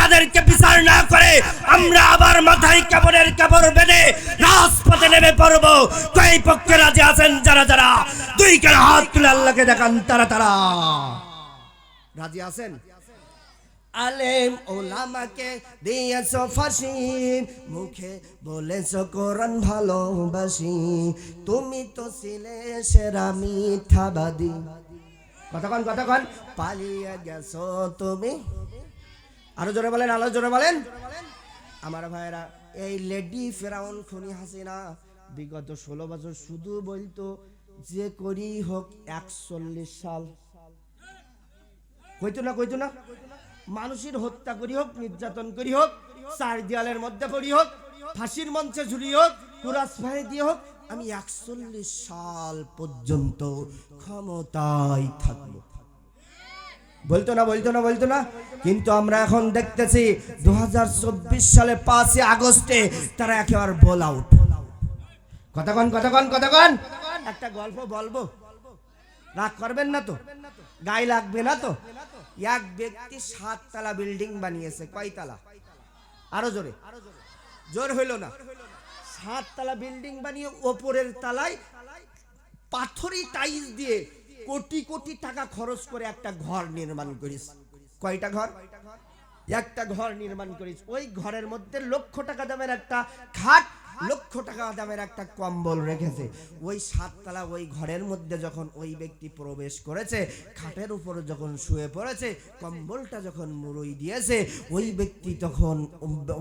তাদেরকে বিচার না করে আমরা আবার মাথায় কাপড়ের কাপড় বেঁধে রাজপথে নেমে পড়ব। কই পক্ষে রাজি আছেন? যারা যারা দুই কার হাত তুলে আল্লাহকে দেখান, তারা তারা রাজি আছেন? আলেম ওলামাকে দিয়েছো ফাঁসি, মুখে বলেছো কোরআন ভালোবাসি, তুমি তো ছিলে সেরা মিথ্যাবাদী। কতক্ষণ পালিয়ে গেছো তুমি। আরো জোরে বলেন, আরো জোরে বলেন। আমার ভাইরা, এই লেডি ফেরাউন খুনি হাসিনা বিগত 16 বছর শুধু বলতো যে করি হোক 41 সাল, কইতো না মানুষের হত্যা করি হোক, নির্যাতন করি হোক, চার দেয়ালের মধ্যে পড়ি হোক, ফাঁসির মঞ্চে ঝুলি হোক, কুরাস ফাঁড়ি দিয়ে হোক, আমি 41 সাল পর্যন্ত ক্ষমতায় থাকবো। বলতো না। কিন্তু আমরা এখন দেখতেছি 2024 সালে 5 আগস্টে তারা একেবারে বল আউট। কতক্ষণ একটা গল্প বলবো, রাগ করবেন না তো? গায়ে লাগবে না তো? এক ব্যক্তি 7 তলা বিল্ডিং বানিয়েছে। কয় তলা? আরো জোরে, জোর হইল না। 7 তলা বিল্ডিং বানিয়ে ওপরের তলায় পাথরি টাইলস দিয়ে কোটি কোটি টাকা খরচ করে একটা ঘর নির্মাণ করিস। কয়টা ঘর? একটা ঘর নির্মাণ করিস। ওই ঘরের মধ্যে লক্ষ টাকা দামের একটা খাট, লক্ষ টাকা দামের একটা কম্বল রেখেছে। ওই 7 তলা ওই ঘরের মধ্যে যখন ওই ব্যক্তি প্রবেশ করেছে, খাটের উপর যখন শুয়ে পড়েছে, কম্বলটা যখন মুড়ই দিয়েছে,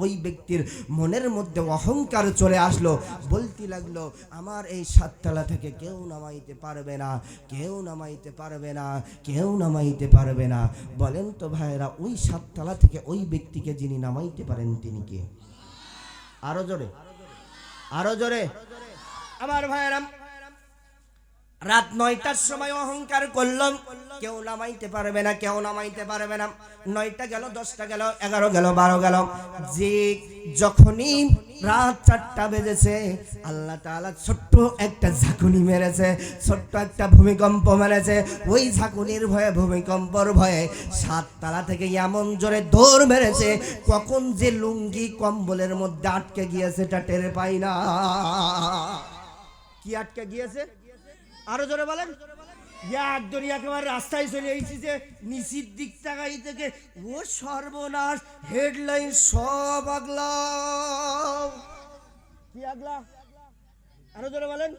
ওই ব্যক্তির মনের মধ্যে অহংকার চলে আসলো। বলতে লাগলো, আমার এই 7 তলা থেকে কেউ নামাইতে পারবে না, কেউ নামাইতে পারবে না, কেউ নামাইতে পারবে না। বলেন তো ভাইরা, ওই 7 তলা থেকে ওই ব্যক্তিকে যিনি নামাইতে পারেন তিনি কে? আরো জোরে, আরো জোরে। আমার ভাইয়েরা, রাত 9টার সময় অহংকার করলাম, কেউ নামাইতে পারবে না, কেউ নামাইতে পারবে না। 9টা গেল, 10টা গেল, 11 গেল, 12 গেল। যে যখনই রাত 4টা বেজেছে, আল্লাহ তাআলা ছোট্ট একটা ঝাঁকুনি মেরেছে, ছোট্ট একটা ভূমিকম্প মেরেছে। ওই ঝাঁকুনির ভয়ে, ভূমিকম্পর ভয়ে 7 তলা থেকে এমন জোরে দৌড় মেরেছে, কখন যে লুঙ্গি কম্বলের মধ্যে আটকে গিয়েছে তা টের পাই না। কি আটকে গিয়েছে? আরো জোরে বলেন। একদম একেবারে রাস্তায় চলে এসেছি যে নিচের দিক তাকাই থেকে, ও সর্বনাশ, হেডলাইন সব আগলা। কি আগলা? আরো জোরে বলেন।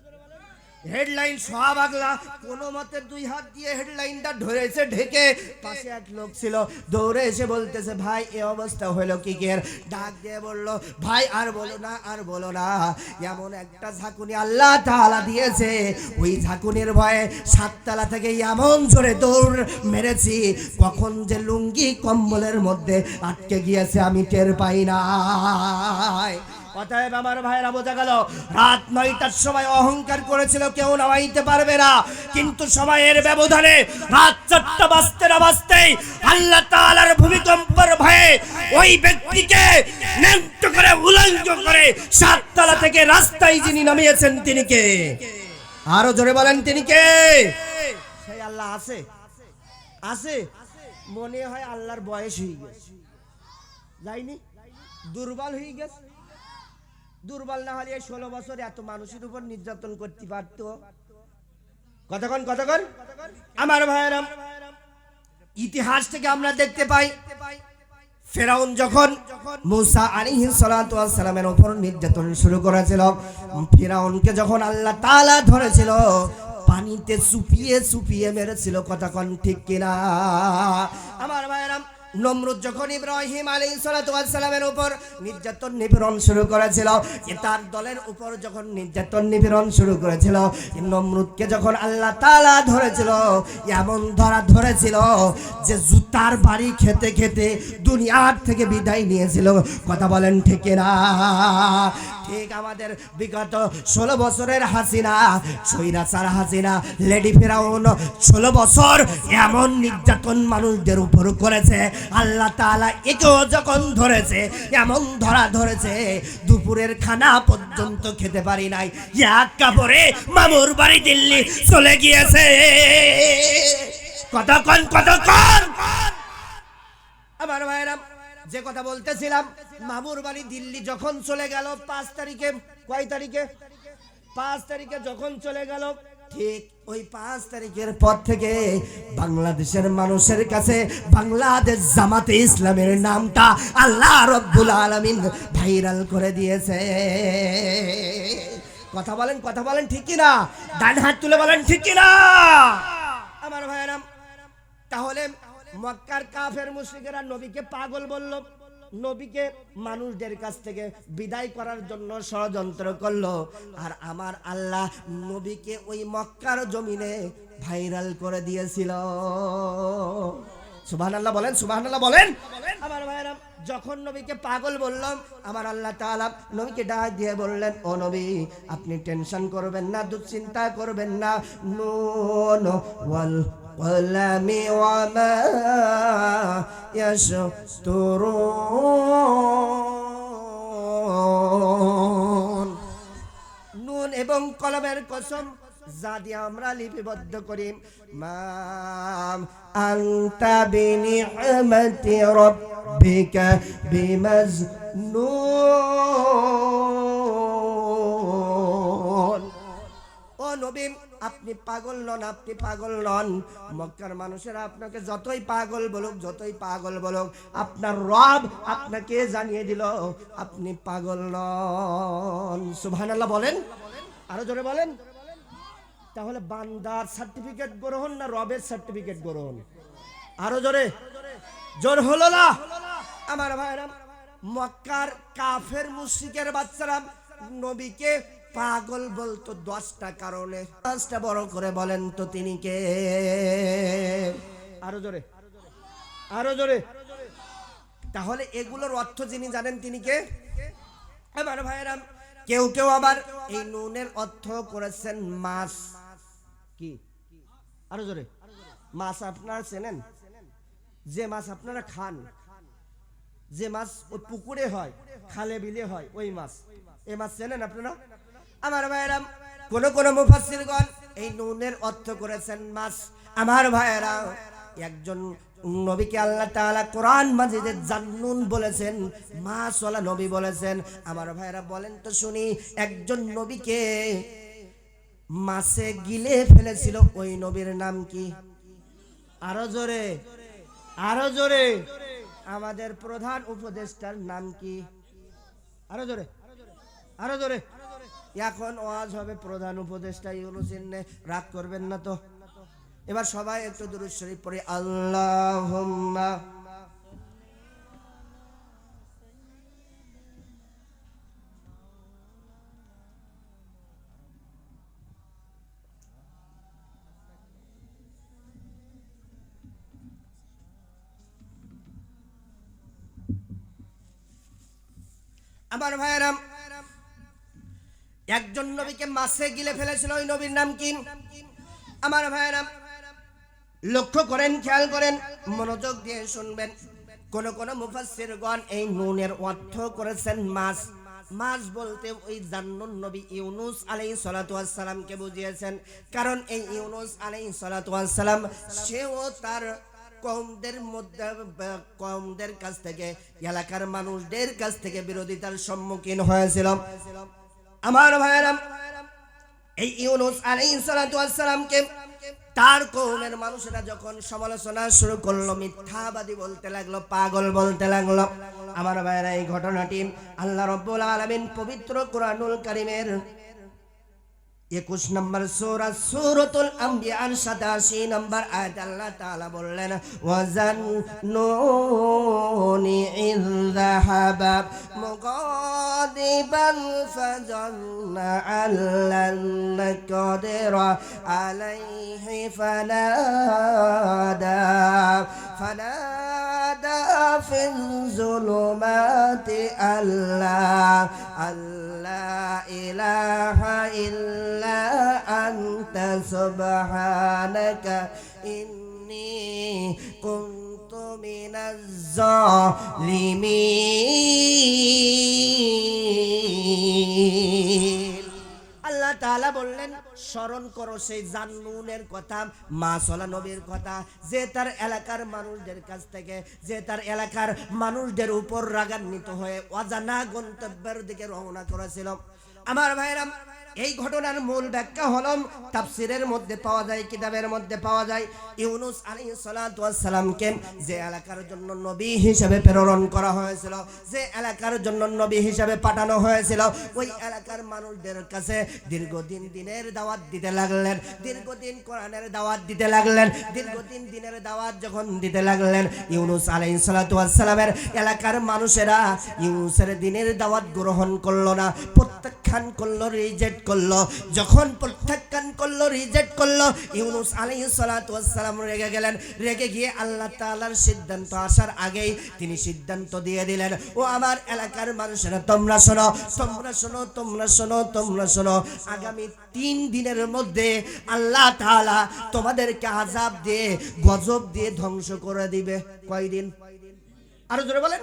হেডলাইন সব আগলা। কোনো মতে 2 হাত দিয়ে হেডলাইনটা ধরেছে ঢেকে। পাশে এক লোক ছিল, দৌড়ে এসে বলতেছে, ভাই এ অবস্থা হলো কি কের? ডাক দিয়ে বলল, ভাই আর বলো না, এমন একটা ঝাঁকুনি আল্লাহ তাআলা দিয়েছে, ওই ঝাঁকুনির ভয়ে 7 তলা থেকে এমন জোরে দৌড় মেরেছি, কখন যে লুঙ্গি কম্বলের মধ্যে আটকে গিয়েছে আমি টের পাই না। অতএব আমার ভাইরা, বোঝা গেল রাত 9টার সময় অহংকার করেছিল কেউ নামাইতে পারবে না, কিন্তু সময়ের ব্যবধানে রাত 4টা বাজতে না বাজতেই আল্লাহ তাআলার ভূমিকম্পের ভয়ে ওই ব্যক্তিকে নেমন্ত করে উলঙ্গ করে 7 তলা থেকে রাস্তায় যিনি নামিয়েছেন তিনি কে? আরো জোরে বলেন, তিনি কে? সেই আল্লাহ আছে, আছে। মনে হয় আল্লাহর বয়স হয়ে গেছে, যায়নি, দুর্বল হয়ে গেছে। দুর্বল না হলে 16 বছর এত মানুষের উপর নির্যাতন করতে পারত? কতক্ষণ আমার ভাইয়েরা, ইতিহাস থেকে আমরা দেখতে পাই, ফেরাউন যখন মুসা আলাইহিস সালাতু ওয়াস সালামের উপর নির্যাতন শুরু করেছিল, ফেরাউনকে যখন আল্লাহ তাআলা ধরেছিল, পানিতে চুপিয়ে মেরেছিল। কতক্ষণ ঠিক কিনা? আমার ভাইয়েরা, নমরুদ যখন ইব্রাহিম আলাইহিস সালাতু ওয়াস সালামের উপর নির্যাতন নিপীড়ন শুরু করেছিল, তার দলের উপর যখন নির্যাতন নিপীড়ন শুরু করেছিল, নমরুদকে যখন আল্লাহ তাআলা ধরেছিল, এমন ধরেছিল যে জুতার বাড়ি খেতে খেতে দুনিয়ার থেকে বিদায় নিয়েছিল। কথা বলেন ঠিক না? ঠিক আমাদের বিগত 16 বছরের হাসিনা, স্বৈরাচার হাসিনা, লেডি ফেরাউন 16 বছর এমন নির্যাতন মানুষদের উপর করেছে। আল্লাহ তাআলা একেও যখন ধরেছে, এমন ধরেছে দুপুরের খানা পর্যন্ত খেতে পারি নাই, এক কাপড়ে মামুর বাড়ি দিল্লি চলে গিয়েছে। কতক্ষণ আমার ভাইরা, যে কথা বলতেছিলাম, মামুর বাড়ি দিল্লি যখন চলে গেল 5 তারিখে, কয় তারিখে? 5 তারিখে যখন চলে গেল, ঠিক ওই 5 তারিখের পর থেকে বাংলাদেশের মানুষের কাছে বাংলাদেশ জামাতে ইসলামের নামটা আল্লাহ রাব্বুল আলামিন ভাইরাল করে দিয়েছে। কথা বলেন ঠিক কি না? ডান হাত তুলে বলেন ঠিক কি না আমার ভাইরা। তাহলে মক্কার কাফের মুশরিকেরা নবীকে পাগল বলল, নবীকে মানুষদের কাছ থেকে বিদায় করার জন্য ষড়যন্ত্র করলো, আর আমার আল্লাহ নবীকে ওই মক্কার জমিনে ভাইরাল করে দিয়েছিল। সুবহানাল্লাহ বলেন, সুবহানাল্লাহ বলেন আমার ভাইরা। যখন নবীকে পাগল বললাম, আমার আল্লাহ তাআলা নবীকে ডাক দিয়ে বললেন, ও নবী, আপনি টেনশন করবেন না, দুশ্চিন্তা করবেন না। নুন ওয়াল কলামি ওয়া মা ইয়াসতুরুন। নুন এবং কলমের কসম, যা দিয়ে আমরা লিপিবদ্ধ করি। মাম আনতা বিনিআমাতি রাব্বিকা বিমাজনুন। ও নবী, আপনি পাগল নন, আপনি পাগল নন। মক্কার মানুষেরা আপনাকে যতই পাগল বলুক, আপনার রব আপনাকে জানিয়ে দিল আপনি পাগল নন। সুবহানাল্লাহ বলেন, আরো জোরে বলেন। তাহলে বান্দার সার্টিফিকেট গ্রহণ না রবের সার্টিফিকেট গ্রহণ? আরো জোরে, জোর হলো না আমার ভাইরা। মক্কার কাফের মুশরিকের বাচ্চারা নবীকে পাগল বলতো 10টা কারণে। 5টা বড় করে বলেন তো তিনি কে? আরো জোরে। তাহলে এগুলোর অর্থ যিনি জানেন তিনি কে আমার ভাইরা? কেউ আবার এই নুনের অর্থ করেছেন মাছ। কি? আরো জোরে। মাছ আপনারা চেনেন? যে মাছ আপনারা খান, যে মাছ ওই পুকুরে হয়, খালে বিলে হয়, ওই মাছ, এই মাছ চেনেন আপনারা আমার ভাইরা? কোন মুফাসসিরগণ এই নুনের অর্থ করেছেন মাছ। আমার ভাইরা, একজন নবীকে আল্লাহ তাআলা কোরআন মাজিদে জান্নুন বলেছেন, মাছওয়ালা নবী বলেছেন। আমার ভাইরা বলেন তো শুনি, একজন নবীকে মাছে গিলে ফেলেছিল, ওই নবীর নাম কি? আরো জোরে। আমাদের প্রধান উপদেষ্টার নাম কি? আরো জোরে। এখন ওয়াজ হবে প্রধান উপদেষ্টা ইউনূস, রাগ করবেন না তো। এবার সবাই একটু দুরূদ শরীফ পড়ি। আল্লাহুম্মা আমার ভাইরা, একজন নবীকে মাছে গিলে ফেলেছিল, ওই নবীর নাম কি আমার ভাইরা? লক্ষ্য করেন, খেয়াল করেন, মনোযোগ দিয়ে শুনবেন। কোন মুফাসসিরগণ এই নুনের অর্থ করেছেন মাছ। মাছ বলতে ওই জান্নুন নবী ইউনূস আলাইহিস সালাতু ওয়াস সালামকে বুঝিয়েছেন। কারণ এই ইউনূস আলাইহিস সালাতু ওয়াস সালাম সেও তার কওমদের কাছ থেকে, এলাকার মানুষদের কাছ থেকে বিরোধিতার সম্মুখীন হয়েছিল। আমার ভাইরা, এই ইউনূস আলাইহিস সালাতু ওয়াস সালামকে তার কওমের মানুষেরা যখন সমালোচনা শুরু করলো, মিথ্যাবাদী বলতে লাগলো, পাগল বলতে লাগলো। আমার ভাইরা, এই ঘটনাটি আল্লাহ রাব্বুল আলামিন পবিত্র কোরআনুল কারীমের 21 নম্বর সূরা সূরাতুল আম্বিয়ার 87 নম্বর আয়াত আল্লাহ তাআলা বললেন, ওয়াজান্নুনি ইয যাহাবা মুগাদিবান ফাজান্না আল্লান নাকদিরা আলাইহি ফানাদা في الظلمات ألا لا إله إلا أنت سبحانك إني كنت من الظالمين আল্লাহ তাআলা বললেন স্মরণ করো সেই জান্নুনের কথা, মাসলা নবীর কথা, যে তার এলাকার মানুষদের কাছ থেকে, যে তার এলাকার মানুষদের উপর রাগান্বিত হয়ে অজানা গন্তব্যের দিকে রওনা করেছিল। আমার ভাইরা, এই ঘটনার মূল ব্যাখ্যা হলো তাফসীরের মধ্যে পাওয়া যায়, কিতাবের মধ্যে পাওয়া যায়। ইউনূস আলাইহিস সালাতু ওয়াস সালামকে যে এলাকার জন্য নবী হিসেবে প্রেরণ করা হয়েছিল, যে এলাকার জন্য নবী হিসেবে পাঠানো হয়েছিল, ওই এলাকার মানুষদের কাছে দীর্ঘদিন দিনের দাওয়াত দিতে লাগলেন, দীর্ঘদিন কোরআনের দাওয়াত দিতে লাগলেন, দীর্ঘদিন দিনের দাওয়াত যখন দিতে লাগলেন, ইউনূস আলাইহিস সালাতু ওয়াস সালামের এলাকার মানুষেরা ইউনূসের দিনের দাওয়াত গ্রহণ করলো না, প্রত্যাখ্যান করলো, রিজেক্ট করলো। যখন প্রত্যাখ্যান করলো, রিজেক্ট করলো, ইউনূস আলাইহিস সালাতু ওয়াস সালাম রেগে গেলেন। রেগে গিয়ে আল্লাহ তাআলার সিদ্ধান্ত আসার আগেই তিনি সিদ্ধান্ত দিয়ে দিলেন, ও আমার এলাকার মানুষেরা তোমরা শোনো, তোমরা শোনো, তোমরা শোনো, তোমরা শোনো, আগামী 3 দিনের মধ্যে আল্লাহ তাআলা তোমাদেরকে আযাব দিয়ে, গজব দিয়ে ধ্বংস করে দিবে। কয়দিন? আরো জোরে বলেন।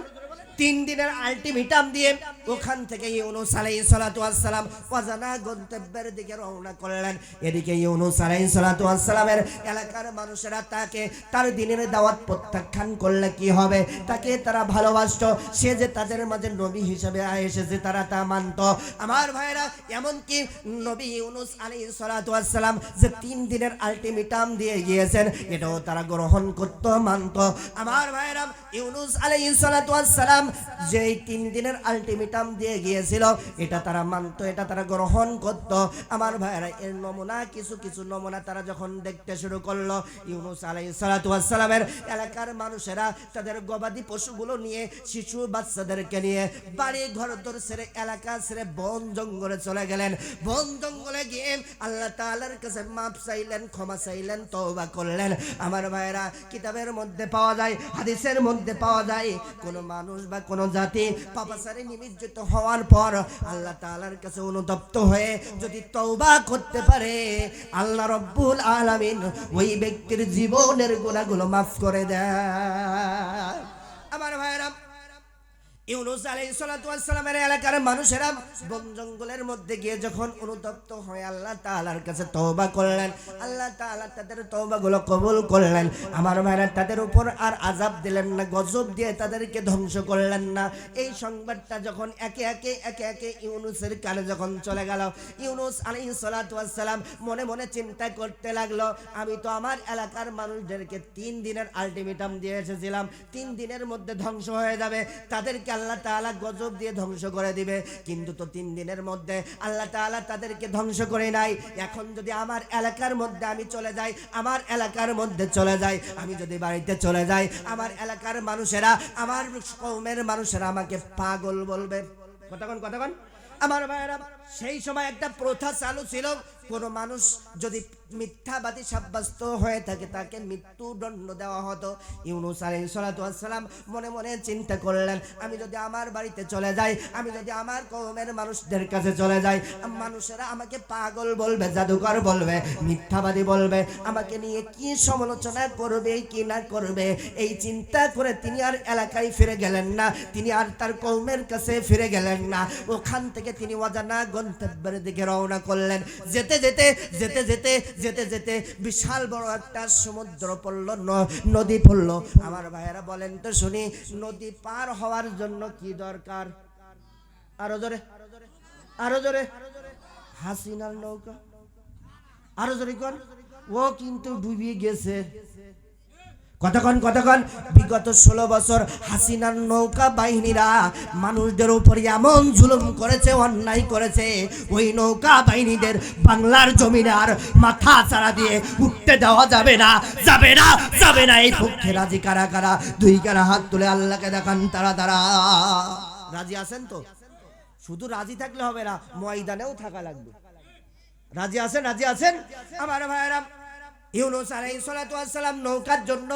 3 দিনের আলটিমেটাম দিয়ে ওখান থেকে ইউনূস আলাইহিস সালাতু ওয়াস সালাম অজানা গন্তব্যের দিকে রওনা করলেন। এদিকে ইউনূস আলাইহিস সালাতু ওয়াস সালামের এলাকার মানুষেরা তাকে তার দিনের দাওয়াত প্রত্যাখ্যান করলে কি হবে? তাকে তারা ভালোবাসতো, সে যে তাদের মাঝে নবী হিসেবে এসেছে তারা তা মানত। আমার ভাইরা, এমনকি নবী ইউনূস আলাইহিস সালাতু ওয়াস সালাম যে 3 দিনের আলটিমেটাম দিয়ে গিয়েছেন এটাও তারা গ্রহণ করত, মানত। আমার ভাইরা, ইউনূস আলাইহিস সালাতু ওয়াস সালাম যে 3 দিনের আলটিমেটাম দিয়ে গিয়েছিল এটা তারা মানত, এটা তারা গ্রহণ করত। আমার ভাইরা, এর নমুনা কিছু কিছু নমুনা তারা যখন দেখতে শুরু করলো, ইউনূস আলাইহিস সালাতু ওয়াস সালামের এলাকার মানুষেরা তাদের গবাদি পশুগুলো নিয়ে, শিশু বাচ্চাদেরকে নিয়ে বাড়ি ঘর দর ছেড়ে, এলাকা ছেড়ে বন জঙ্গলে চলে গেলেন। বন জঙ্গলে গিয়ে আল্লাহ তাআলার কাছে মাফ চাইলেন, ক্ষমা চাইলেন, তওবা করলেন। আমার ভাইরা, কিতাবের মধ্যে পাওয়া যায়, হাদিসের মধ্যে পাওয়া যায়, কোন মানুষ বা কোন জাতি পাপাচারে নিমজ্জিত হওয়ার পর আল্লাহ তাআলার কাছে অনুতপ্ত হয়ে যদি তওবা করতে পারে, আল্লাহ রাব্বুল আলামিন ওই ব্যক্তির জীবনের গুনাহগুলো মাফ করে দেয়। আমার ভাইরা, ইউনূস আলাইহিস সালাতু ওয়াস সালামের এলাকার মানুষেরা বন জঙ্গলের মধ্যে গিয়ে যখন অনুতপ্ত হয়ে আল্লাহ তাআলার কাছে তওবা করলেন, আল্লাহ তাআলা তাদের তওবাগুলো কবুল করলেন। আমার ভাইরা, তাদের উপর আর আযাব দিলেন না, গজব দিয়ে তাদেরকে ধ্বংস করলেন না। এই সংবাদটা যখন একে একে ইউনূসের কানে যখন চলে গেল, ইউনূস আলাইহিস সালাতু ওয়াস সালাম মনে মনে চিন্তা করতে লাগলো, আমি তো আমার এলাকার মানুষদেরকে 3 দিনের আলটিমেটাম দিয়ে এসেছিলাম, 3 দিনের মধ্যে ধ্বংস হয়ে যাবে, তাদেরকে আল্লাহ তাআলা গজব দিয়ে ধ্বংস করে দিবে। কিন্তু তো 3 দিনের মধ্যে আল্লাহ তাআলা তাদেরকে ধ্বংস করে নাই। এখন যদি আমার এলাকার মধ্যে আমি চলে যাই, আমার এলাকার মধ্যে চলে যাই, আমি যদি বাড়িতে চলে যাই, আমার এলাকার মানুষেরা, আমার কওমের মানুষেরা আমাকে পাগল বলবে। কতক্ষণ আমার ভাইয়েরা, সেই সময় একটা প্রথা চালু ছিল, কোন মানুষ যদি মিথ্যাবাদী সাব্যস্ত হয়ে থাকে তাকে মৃত্যুদণ্ড দেওয়া হতো। ইউনূস আলাইহিস সালাতু ওয়াস সালাম মনে মনে চিন্তা করলেন, আমি যদি আমার বাড়িতে চলে যাই, আমি যদি আমার কওমের মানুষদের কাছে চলে যাই, মানুষেরা আমাকে পাগল বলবে, জাদুকর বলবে, মিথ্যাবাদী বলবে, আমাকে নিয়ে কি সমালোচনা করবে কি না করবে। এই চিন্তা করে তিনি আর এলাকায় ফিরে গেলেন না, তিনি আর তার কওমের কাছে ফিরে গেলেন না। ওখান থেকে তিনি অজানা গন্তব্যের দিকে রওনা করলেন। যেতে যেতে যেতে যেতে যেতে যেতে বিশাল বড় একটা সমুদ্র পড়লো, নদী পড়লো। আমার ভাইয়েরা বলেন তো শুনি, নদী পার হওয়ার জন্য কি দরকার? আরো জোরে, আরো জোরে। হাসিনার নৌকা। আরো জোরে কোন? ও কিন্তু ডুবে গেছে। কতক্ষণ বিগত 16 বছর হাসিনার নৌকা বাহিনীরা মানুষদের উপর এমন জুলুম করেছে, অন্যায় করেছে, ওই নৌকা বাহিনীদের বাংলার জমিনে আর মাথা চাড়া দিয়ে উঠতে দেওয়া যাবে না, যাবে না, যাবে না। এই পক্ষে রাজি কারা কারা? 2 কারা হাত তুলে আল্লাহকে দেখান তারা তারা। রাজি আছেন তো? শুধু রাজি থাকলে হবে না, ময়দানেও থাকা লাগবে। রাজি আছেন? রাজি আছেন? আমার ভাইয়েরা, ইউনূস আলাইহিস সালাতু ওয়াস সালাম নৌকার জন্য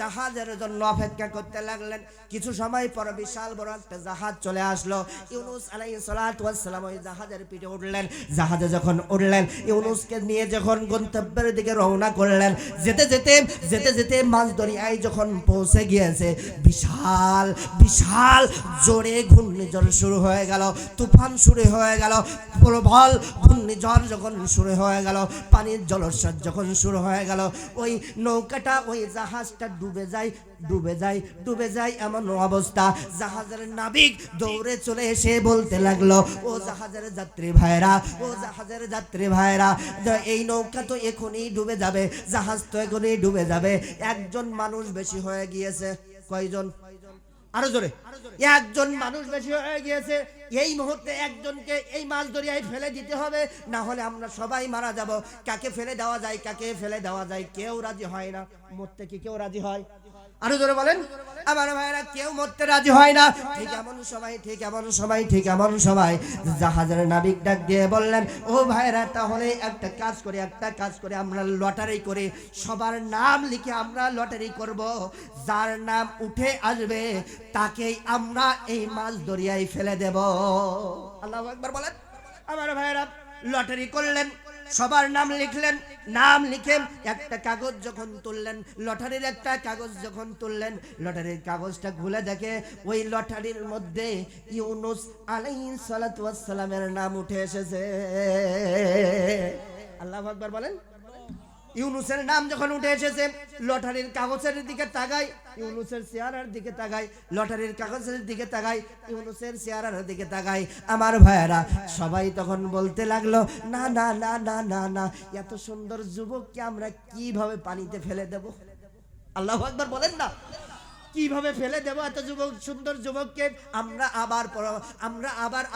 জাহাজের জন্য অপেক্ষা করতে লাগলেন। কিছু সময় পর বিশাল বড় একটা জাহাজ চলে আসলো। ইউনূস আলাইহিস সালাতু ওয়াস সালাম ওই জাহাজের পিঠে উঠলেন। জাহাজে যখন উঠলেন, ইউনূসকে নিয়ে যখন গন্তব্যের দিকে রওনা করলেন, যেতে যেতে যেতে যেতে মাঝ দরিয়ায় যখন পৌঁছে গিয়েছে, বিশাল বিশাল জোরে ঘূর্ণিঝড় শুরু হয়ে গেল, তুফান শুরু হয়ে গেল, প্রবল ঘূর্ণিঝড় যখন শুরু হয়ে গেল, পানির জলোচ্ছ্বাস যখন শুরু হয়ে গেল, ওই নৌকাটা ওই জাহাজটা ডুবে যায় ডুবে যায় ডুবে যায়। এমন অবস্থা, জাহাজের নাবিক দৌড়ে চলে এসে বলতে লাগলো, ও জাহাজের যাত্রী ভাইরা, ও জাহাজের যাত্রী ভাইরা, এই নৌকা তো এখনই ডুবে যাবে, জাহাজ তো এখনই ডুবে যাবে। একজন মানুষ বেশি হয়ে গিয়েছে। কয়জন? আরো জোরে। একজন মানুষ বেশি হয়ে গিয়েছে। এই মুহূর্তে একজনকে এই মাছ দরিয়ায় ফেলে দিতে হবে, না হলে আমরা সবাই মারা যাব। কাকে ফেলে দেওয়া যায়, কাকে ফেলে দেওয়া যায়? কেউ রাজি হয় না। মরতে কি কেউ রাজি হয়? আরো জোরে বলেন আমার ভাইরা, কেউ মরতে রাজি হয় না। ঠিক এমন সময় ঠিক এমন সময় ঠিক এমন সময় জাহাজের নাবিক ডাক দিয়ে বললেন, ও ভাইরা, তাহলে একটা কাজ করে আমরা লটারি করে সবার নাম লিখে আমরা লটারি করব। যার নাম উঠে আসবে তাকেই আমরা এই মাছ দরিয়ায় ফেলে দেব। আল্লাহু আকবার বলেন আমার ভাইরা। লটারি করলেন, সবার নাম লিখলেন। নাম লিখে একটা কাগজ যখন তুললেন, লটারির একটা কাগজ যখন তুললেন, লটারির কাগজটা খুলে দেখে ওই লটারির মধ্যে ইউনূস আলাইহিস সালাতু ওয়াস সালামের নাম উঠে এসেছে। আল্লাহু আকবার বলেন। ইউনূসের নাম যখন উঠে এসেছে, লটারির কাগজের দিকে তাকাই, ইউনূসের চেহারার দিকে তাকাই, লটারির কাগজের দিকে তাকাই, ইউনূসের চেহারার দিকে তাকাই। আমার ভাইয়েরা সবাই তখন বলতে লাগলো, না না না না না না, এত সুন্দর যুবককে আমরা কিভাবে পানিতে ফেলে দেব? আল্লাহু আকবার বলেন না। কিভাবে ফেলে দেব এত যুবক, সুন্দর যুবককে? আমরা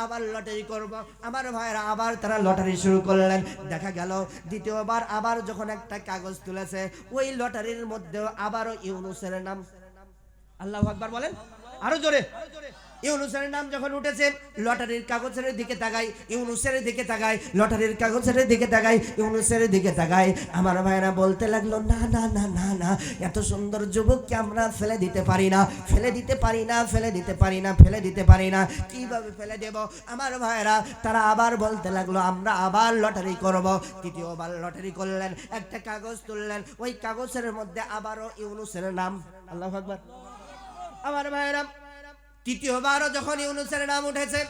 আবার লটারি করব। আমার ভাইরা আবার তারা লটারি শুরু করলেন। দেখা গেল দ্বিতীয়বার আবার যখন একটা কাগজ তুলেছে, ওই লটারির মধ্যেও আবারও ইউনূসের নাম। আল্লাহু আকবার বলেন আরো জোরে। ইউনূসের নাম যখন উঠেছে, লটারির কাগজের দিকে তাকাই, ইউনূসের দিকে তাকাই, লটারির কাগজের দিকে তাকাই, ইউনূসের দিকে তাকাই। আমার ভাইরা বলতে লাগলো, না না না না না, এত সুন্দর যুবককে আমরা ফেলে দিতে পারি না, ফেলে দিতে পারি না, ফেলে দিতে পারি না, ফেলে দিতে পারি না। কিভাবে ফেলে দেব? আমার ভাইরা তারা আবার বলতে লাগলো, আমরা আবার লটারি করব। তৃতীয়বার লটারি করলেন, একটা কাগজ তুললেন, ওই কাগজের মধ্যে আবারও ইউনূসের নাম। আল্লাহু আকবার। আমার ভাইরা তৃতীয়বারও যখন ইউনূসের নাম উঠেছে,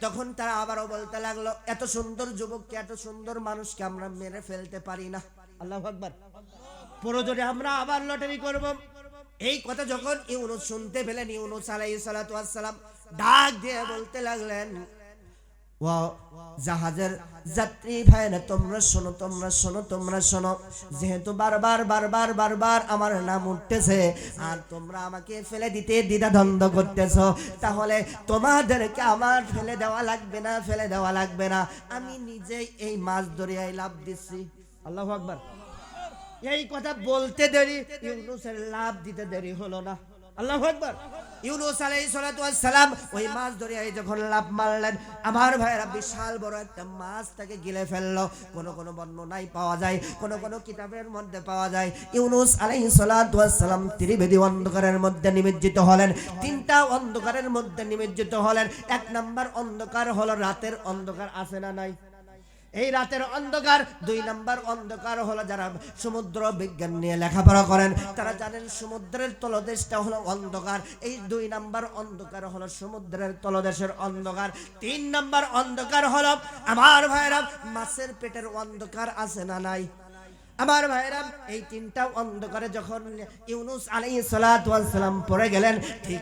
তখন তারা আবারও বলতে লাগলো, এত সুন্দর যুবককে, এত সুন্দর মানুষকে আমরা মেরে ফেলতে পারি না। আল্লাহু আকবার। প্রয়োজনে আমরা আবার লটারি করব। এই কথা যখন ইউনূস শুনতে পেলেন, ইউনূস আলাইহিস সালাতু ওয়াস সালাম ডাক দিয়ে বলতে লাগলেন, ও জাহাজের যাত্রী ভাইরা, তোমরা শোনো, তোমরা শোনো, তোমরা শোনো। যেহেতু বারবার বারবার বারবার আমার নাম উঠতেছে আর তোমরা আমাকে ফেলে দিতে দ্বিধাদ্বন্দ্ব করতেছো, তাহলে তোমাদেরকে আমার ফেলে দেওয়া লাগবে না, ফেলে দেওয়া লাগবে না। আমি নিজেই এই মাছ দরিয়ায় লাফ দিচ্ছি। আল্লাহু আকবার। এই কথা বলতে দেরি, ইউনূসের লাফ দিতে দেরি হলো না। আল্লাহু আকবার। ইউনূস আলাইহিস সালাতু ওয়াস সালাম ওই মাছ দরিয়ায় যখন লাফ মারলেন, আমার ভাইরা বিশাল বড় একটা মাছ তাকে গিলে ফেললো। কোন কোন বর্ণনায় পাওয়া যায়, কোন কোন কিতাবের মধ্যে পাওয়া যায়, ইউনূস আলাইহিস সালাতু ওয়াস সালাম ত্রিবেদী অন্ধকারের মধ্যে নিমজ্জিত হলেন। তিনটা অন্ধকারের মধ্যে নিমজ্জিত হলেন। এক নাম্বার অন্ধকার হলো রাতের অন্ধকার, আছে না নাই? এই রাতের অন্ধকার। দুই নাম্বার অন্ধকার হলো, যারা সমুদ্র বিজ্ঞান নিয়ে লেখাপড়া করেন তারা জানেন সমুদ্রের তলদেশটা হলো অন্ধকার। এই দুই নাম্বার অন্ধকার হলো সমুদ্রের তলদেশের অন্ধকার। তিন নাম্বার অন্ধকার হলো আমার ভাইরা মাছের পেটের অন্ধকার, আছে না নাই? আমার ভাইরা এই তিনটা অন্ধকারে যখন ইউনূস আলাইহিস সালাতু ওয়াস সালাম পড়ে গেলেন, ঠিক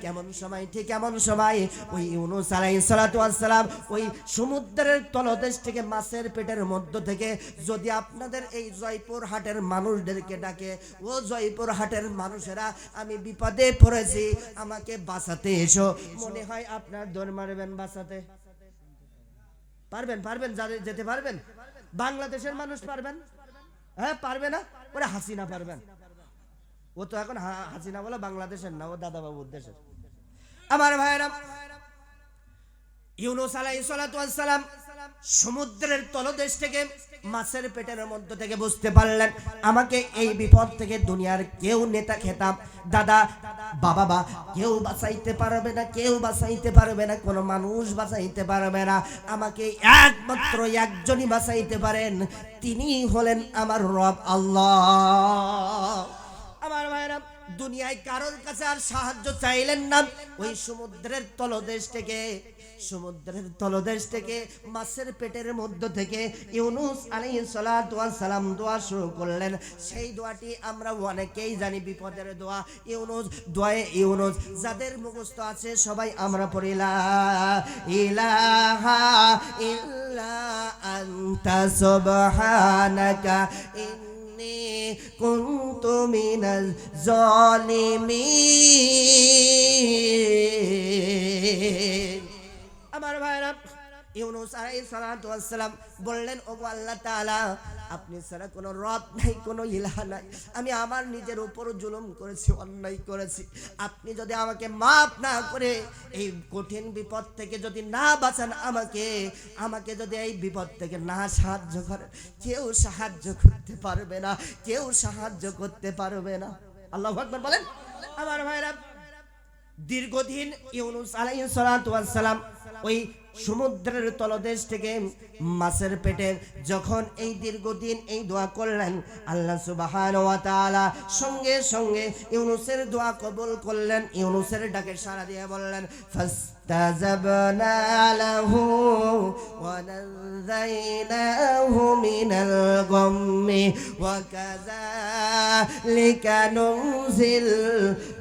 এমন সময় ওই ইউনূস আলাইহিস সালাতু ওয়াস সালাম ওই সমুদ্রের তলদেশ থেকে মাছের পেটের মধ্য থেকে যদি আপনাদের এই জয়পুর হাটের মানুষদেরকে ডাকে, ও জয়পুর হাটের মানুষেরা, আমি বিপদে পড়েছি, আমাকে বাঁচাতে এসো, মনে হয় আপনার দৌড় মারবেন বাঁচাতে। পারবেন যেতে পারবেন? বাংলাদেশের মানুষ পারবেন? হ্যাঁ পারবে না? ওরা হাসিনা পারবেন। ও তো এখন হাসিনা বলে বাংলাদেশের না, ও দাদা বাবুর দেশের। আমার ভাইরা ইউনূস আলাইহিস সালাতু ওয়াস সালাম সমুদ্রের তলদেশ থেকে মাছের পেটের মধ্য থেকে বুঝতে পারলেন আমাকে এই বিপদ থেকে দুনিয়ার কেউ নেতা খেতাম দাদা বাবা কেউ বাঁচাইতে পারবে না, কেউ বাঁচাইতে পারবে না, কোনো মানুষ বাঁচাইতে পারবে না। আমাকে একমাত্র একজনই বাঁচাইতে পারেন, তিনি হলেন আমার রব আল্লাহ। আমার ভাইরা দুনিয়ায় কারোর কাছে আর সাহায্য চাইলেন না। ওই সমুদ্রের তলদেশ থেকে মাছের পেটের মধ্য থেকে ইউনুস আলাইহিস সালাতু ওয়াস সালাম দোয়া শুরু করলেন। সেই দোয়াটি আমরা অনেকেই জানি, বিপদের দোয়া ইউনুস। যাদের মুখস্থ আছে সবাই আমরা পড়ি লা ইলাহা ইল্লা আনতা সুবহানাকা কুনতু মিনাজ জালিমিন। আমার ভাইরা ইউনুস আলাইহিস সালাতু ওয়াস সালাম বললেন, ওগো আল্লাহ তাআলা, আপনি ছাড়া কোনো রব নাই, কোনো ইলাহ নাই। আমি আমার নিজের উপর জুলুম করেছি, অন্যায় করেছি। আপনি যদি আমাকে মাফ না করে এই কঠিন বিপদ থেকে যদি না বাঁচান, আমাকে যদি এই বিপদ থেকে না সাহায্য করেন, কেউ সাহায্য করতে পারবে না, কেউ সাহায্য করতে পারবে না। আল্লাহু আকবার বলেন। আমার ভাইরা দীর্ঘদিন ইউনুস আলাইহিস সালাতু ওয়াস সালাম ওই সমুদ্রের তলদেশ থেকে মাছের পেটে যখন এই দীর্ঘদিন এই দোয়া করলেন, আল্লাহ সুবহানাহু ওয়া তাআলা সঙ্গে সঙ্গে ইউনুসের দোয়া কবুল করলেন। ইউনুসের ডাকে সাড়া দিয়ে বললেন, ফাস্তাজাবনা লাহু ওয়া নাযাইনাহু মিনাল গাম্মি ওয়া কাযালিকা নুনজিল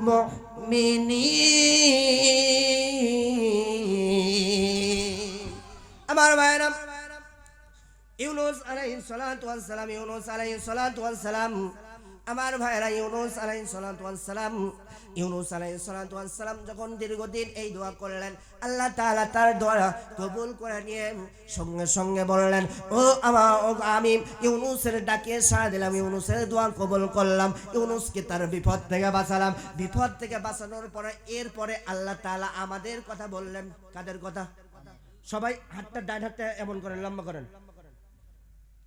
মুমিনিন। আমার ভাইরা ইউনুস আলাইহিস সালাতু ওয়াস সালাম, আমার ভাইরা ইউনুস আলাইহিস সালাম যখন দীর্ঘদিন এই দোয়া করলেন, আল্লাহ তাআলা তার দোয়া কবুল করে নিয়ে সঙ্গে সঙ্গে বললেন, আমি ইউনুসের ডাকে সাড়া দিলাম, ইউনুসের দোয়া কবুল করলাম, ইউনুসকে তার বিপদ থেকে বাঁচালাম। বিপদ থেকে বাঁচানোর পরে এরপরে আল্লাহ তাআলা আমাদের কথা বললেন। কাদের কথা? সবাই হাতটা ডান হাতটা এমন করেন, লম্বা করেন।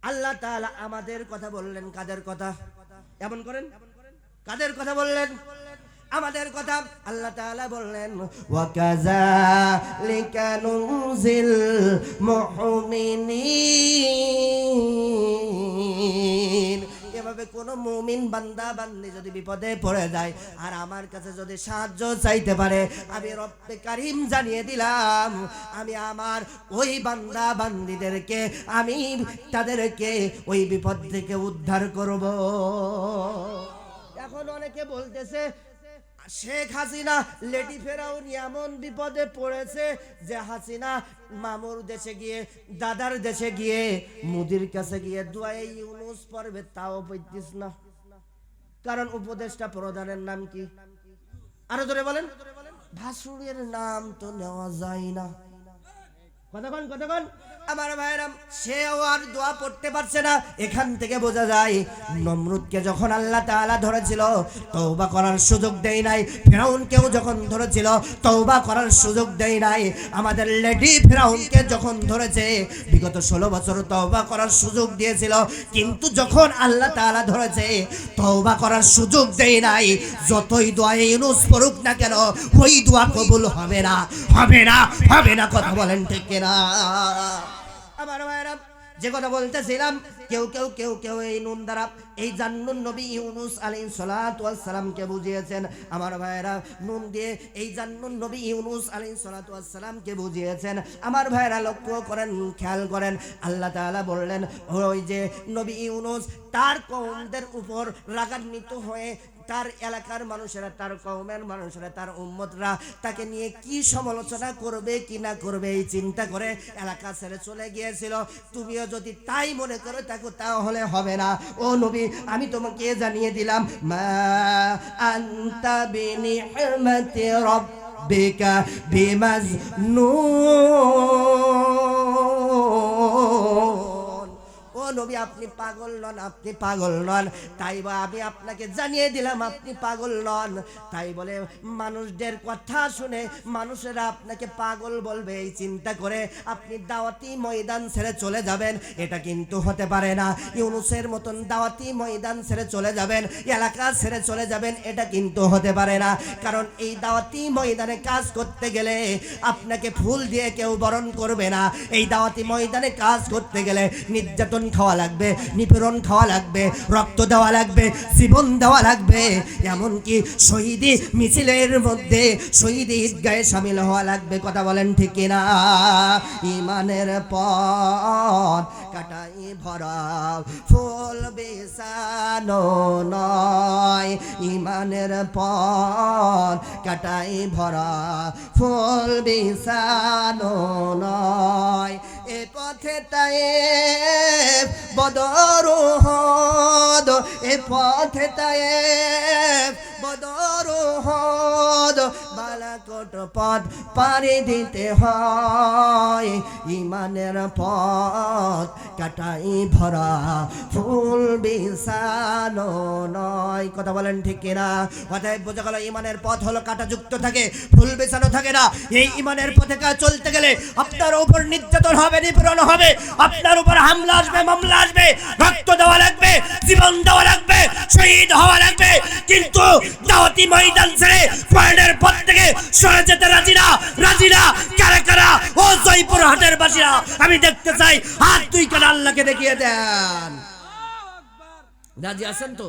আল্লাহ তাআলা আমাদের কথা বললেন। কাদের কথা? এমন করেন। কাদের কথা বললেন? আমাদের কথা। আল্লাহ তাআলা বললেন, ওয়া কাযালিকা নুনজিল মুমিনিন। এভাবে কোন মুমিন বান্দা বান্দি যদি বিপদে পড়ে যায় আর আমার কাছে যদি সাহায্য চাইতে পারে, আমি রব্বে কারীম জানিয়ে দিলাম, আমি আমার ওই বান্দা বান্দিদেরকে আমি তাদেরকে ওই বিপদ থেকে উদ্ধার করব। এখন অনেকে বলতেছে শেখ হাসিনা লেডি ফেরাউন এমন বিপদে পড়েছে যে হাসিনা মামুর দেশে গিয়ে, দাদার দেশে গিয়ে, মুদির কাছে গিয়ে দোয়ায়ে ইউনুস পড়বে, তাও পড়তিস না। কারণ উপদেষ্টা প্রধানের নাম কি? আরো জোরে বলেন। ভাসুরের নাম তো নেওয়া যায় না। কতক্ষণ আমার ভাইরাম, সেও আর দোয়া পড়তে পারছে না। এখান থেকে বোঝা যায় নমরুদকে যখন আল্লাহ তাআলা ধরেছিল তওবা করার সুযোগ দেয় নাই, ফেরাউনকেও যখন ধরেছিল তওবা করার সুযোগ দেয় নাই। আমাদের লেডি ফেরাউনকে যখন ধরেছে বিগত 16 বছর তওবা করার সুযোগ দিয়েছিল, কিন্তু যখন আল্লাহ তাআলা ধরেছে তওবা করার সুযোগ দেয় নাই। যতই দোয়া ইউনুস পড়ুক না কেন, ওই দোয়া কবুল হবে না। কথা বলেন ঠিক কিনা? আমার ভাইরা যে কথা বলতেছিলাম, কেউ এই নুন দ্বারা এই জান্নুন নবী ইউনুস আলাইহিস সালাতু ওয়াস সালামকে বুঝিয়েছেন। আমার ভাইরা নুন দিয়ে এই জান্নুন নবী ইউনুস আলাইহিস সালাতু ওয়াস সালামকে বুঝিয়েছেন। আমার ভাইরা লক্ষ্য করেন, খেয়াল করেন, আল্লাহ তাআলা বললেন ওই যে নবী ইউনুস তার কওমদের উপর রাগান্বিত হয়ে তার এলাকার মানুষেরা, তার কওমের মানুষেরা, তার উম্মতরা তাকে নিয়ে কি সমালোচনা করবে কি না করবে এই চিন্তা করে এলাকা ছেড়ে চলে গিয়েছিল। তুমিও যদি তাই মনে করো তাকে, তাহলে হবে না। ও নবী, আমি তোমাকে জানিয়ে দিলাম, মা আনতা বিনি'মাতি রাব্বিকা বিমাজনুন। ও নবী আপনি পাগল নন, আপনি পাগল নন। তাই বা আমি আপনাকে জানিয়ে দিলাম আপনি পাগল নন। তাই বলে মানুষদের কথা শুনে মানুষেরা আপনাকে পাগল বলবে এই চিন্তা করে আপনি দাওয়াতি ময়দান ছেড়ে চলে যাবেন, এটা কিন্তু হতে পারে না। ইউনূসের মতন দাওয়াতি ময়দান ছেড়ে চলে যাবেন, এলাকা ছেড়ে চলে যাবেন, এটা কিন্তু হতে পারে না। কারণ এই দাওয়াতি ময়দানে কাজ করতে গেলে আপনাকে ফুল দিয়ে কেউ বরণ করবে না। এই দাওয়াতি ময়দানে কাজ করতে গেলে নির্যাতন খাওয়া লাগবে, নিপীড়ন খাওয়া লাগবে, রক্ত দেওয়া লাগবে, জীবন দেওয়া লাগবে, এমনকি শহীদি মিছিলের মধ্যে শহীদি ঈদগাহে শামিল হওয়া লাগবে। কথা বলেন ঠিক কিনা? ইমানের পথ কাটাই ভরা ফুল বিছানো নয়, ইমানের পথ কাটাই ভরা ফুল বিছানো নয়। এ পথে তায়েব বদর উহুদ, এ পথে তায়েব বদর উহুদ, বালাকোট পথ পাড়ি দিতে হয়। ইমানের পথ কাটাই ভরা ফুল বিছানো নয়। কথা বলেন ঠিক কিনা? অতএব বোঝা গেল ইমানের পথ হলো কাঁটাযুক্ত থাকে, ফুল বিছানো থাকে না। এই ইমানের পথে কাজ চলতে গেলে আপনার উপর নির্যাতন হবে, নিপীড়ন হবে, আপনার উপর হামলা আসবে, মামলা আসবে, রক্ত দেওয়া লাগবে, জীবন দেওয়া লাগবে, শহীদ হওয়া লাগবে। কিন্তু দাওয়াতি ময়দান ছেড়ে পয়েন্টের পথ থেকে সরে যেতে রাজি না, রাজি না। কারা কারা? ও জয়পুর হাটের বাসীরা, আমি দেখতে চাই হাত দুই কান আল্লাহকে দেখিয়ে দেন। রাজি আছেন তো?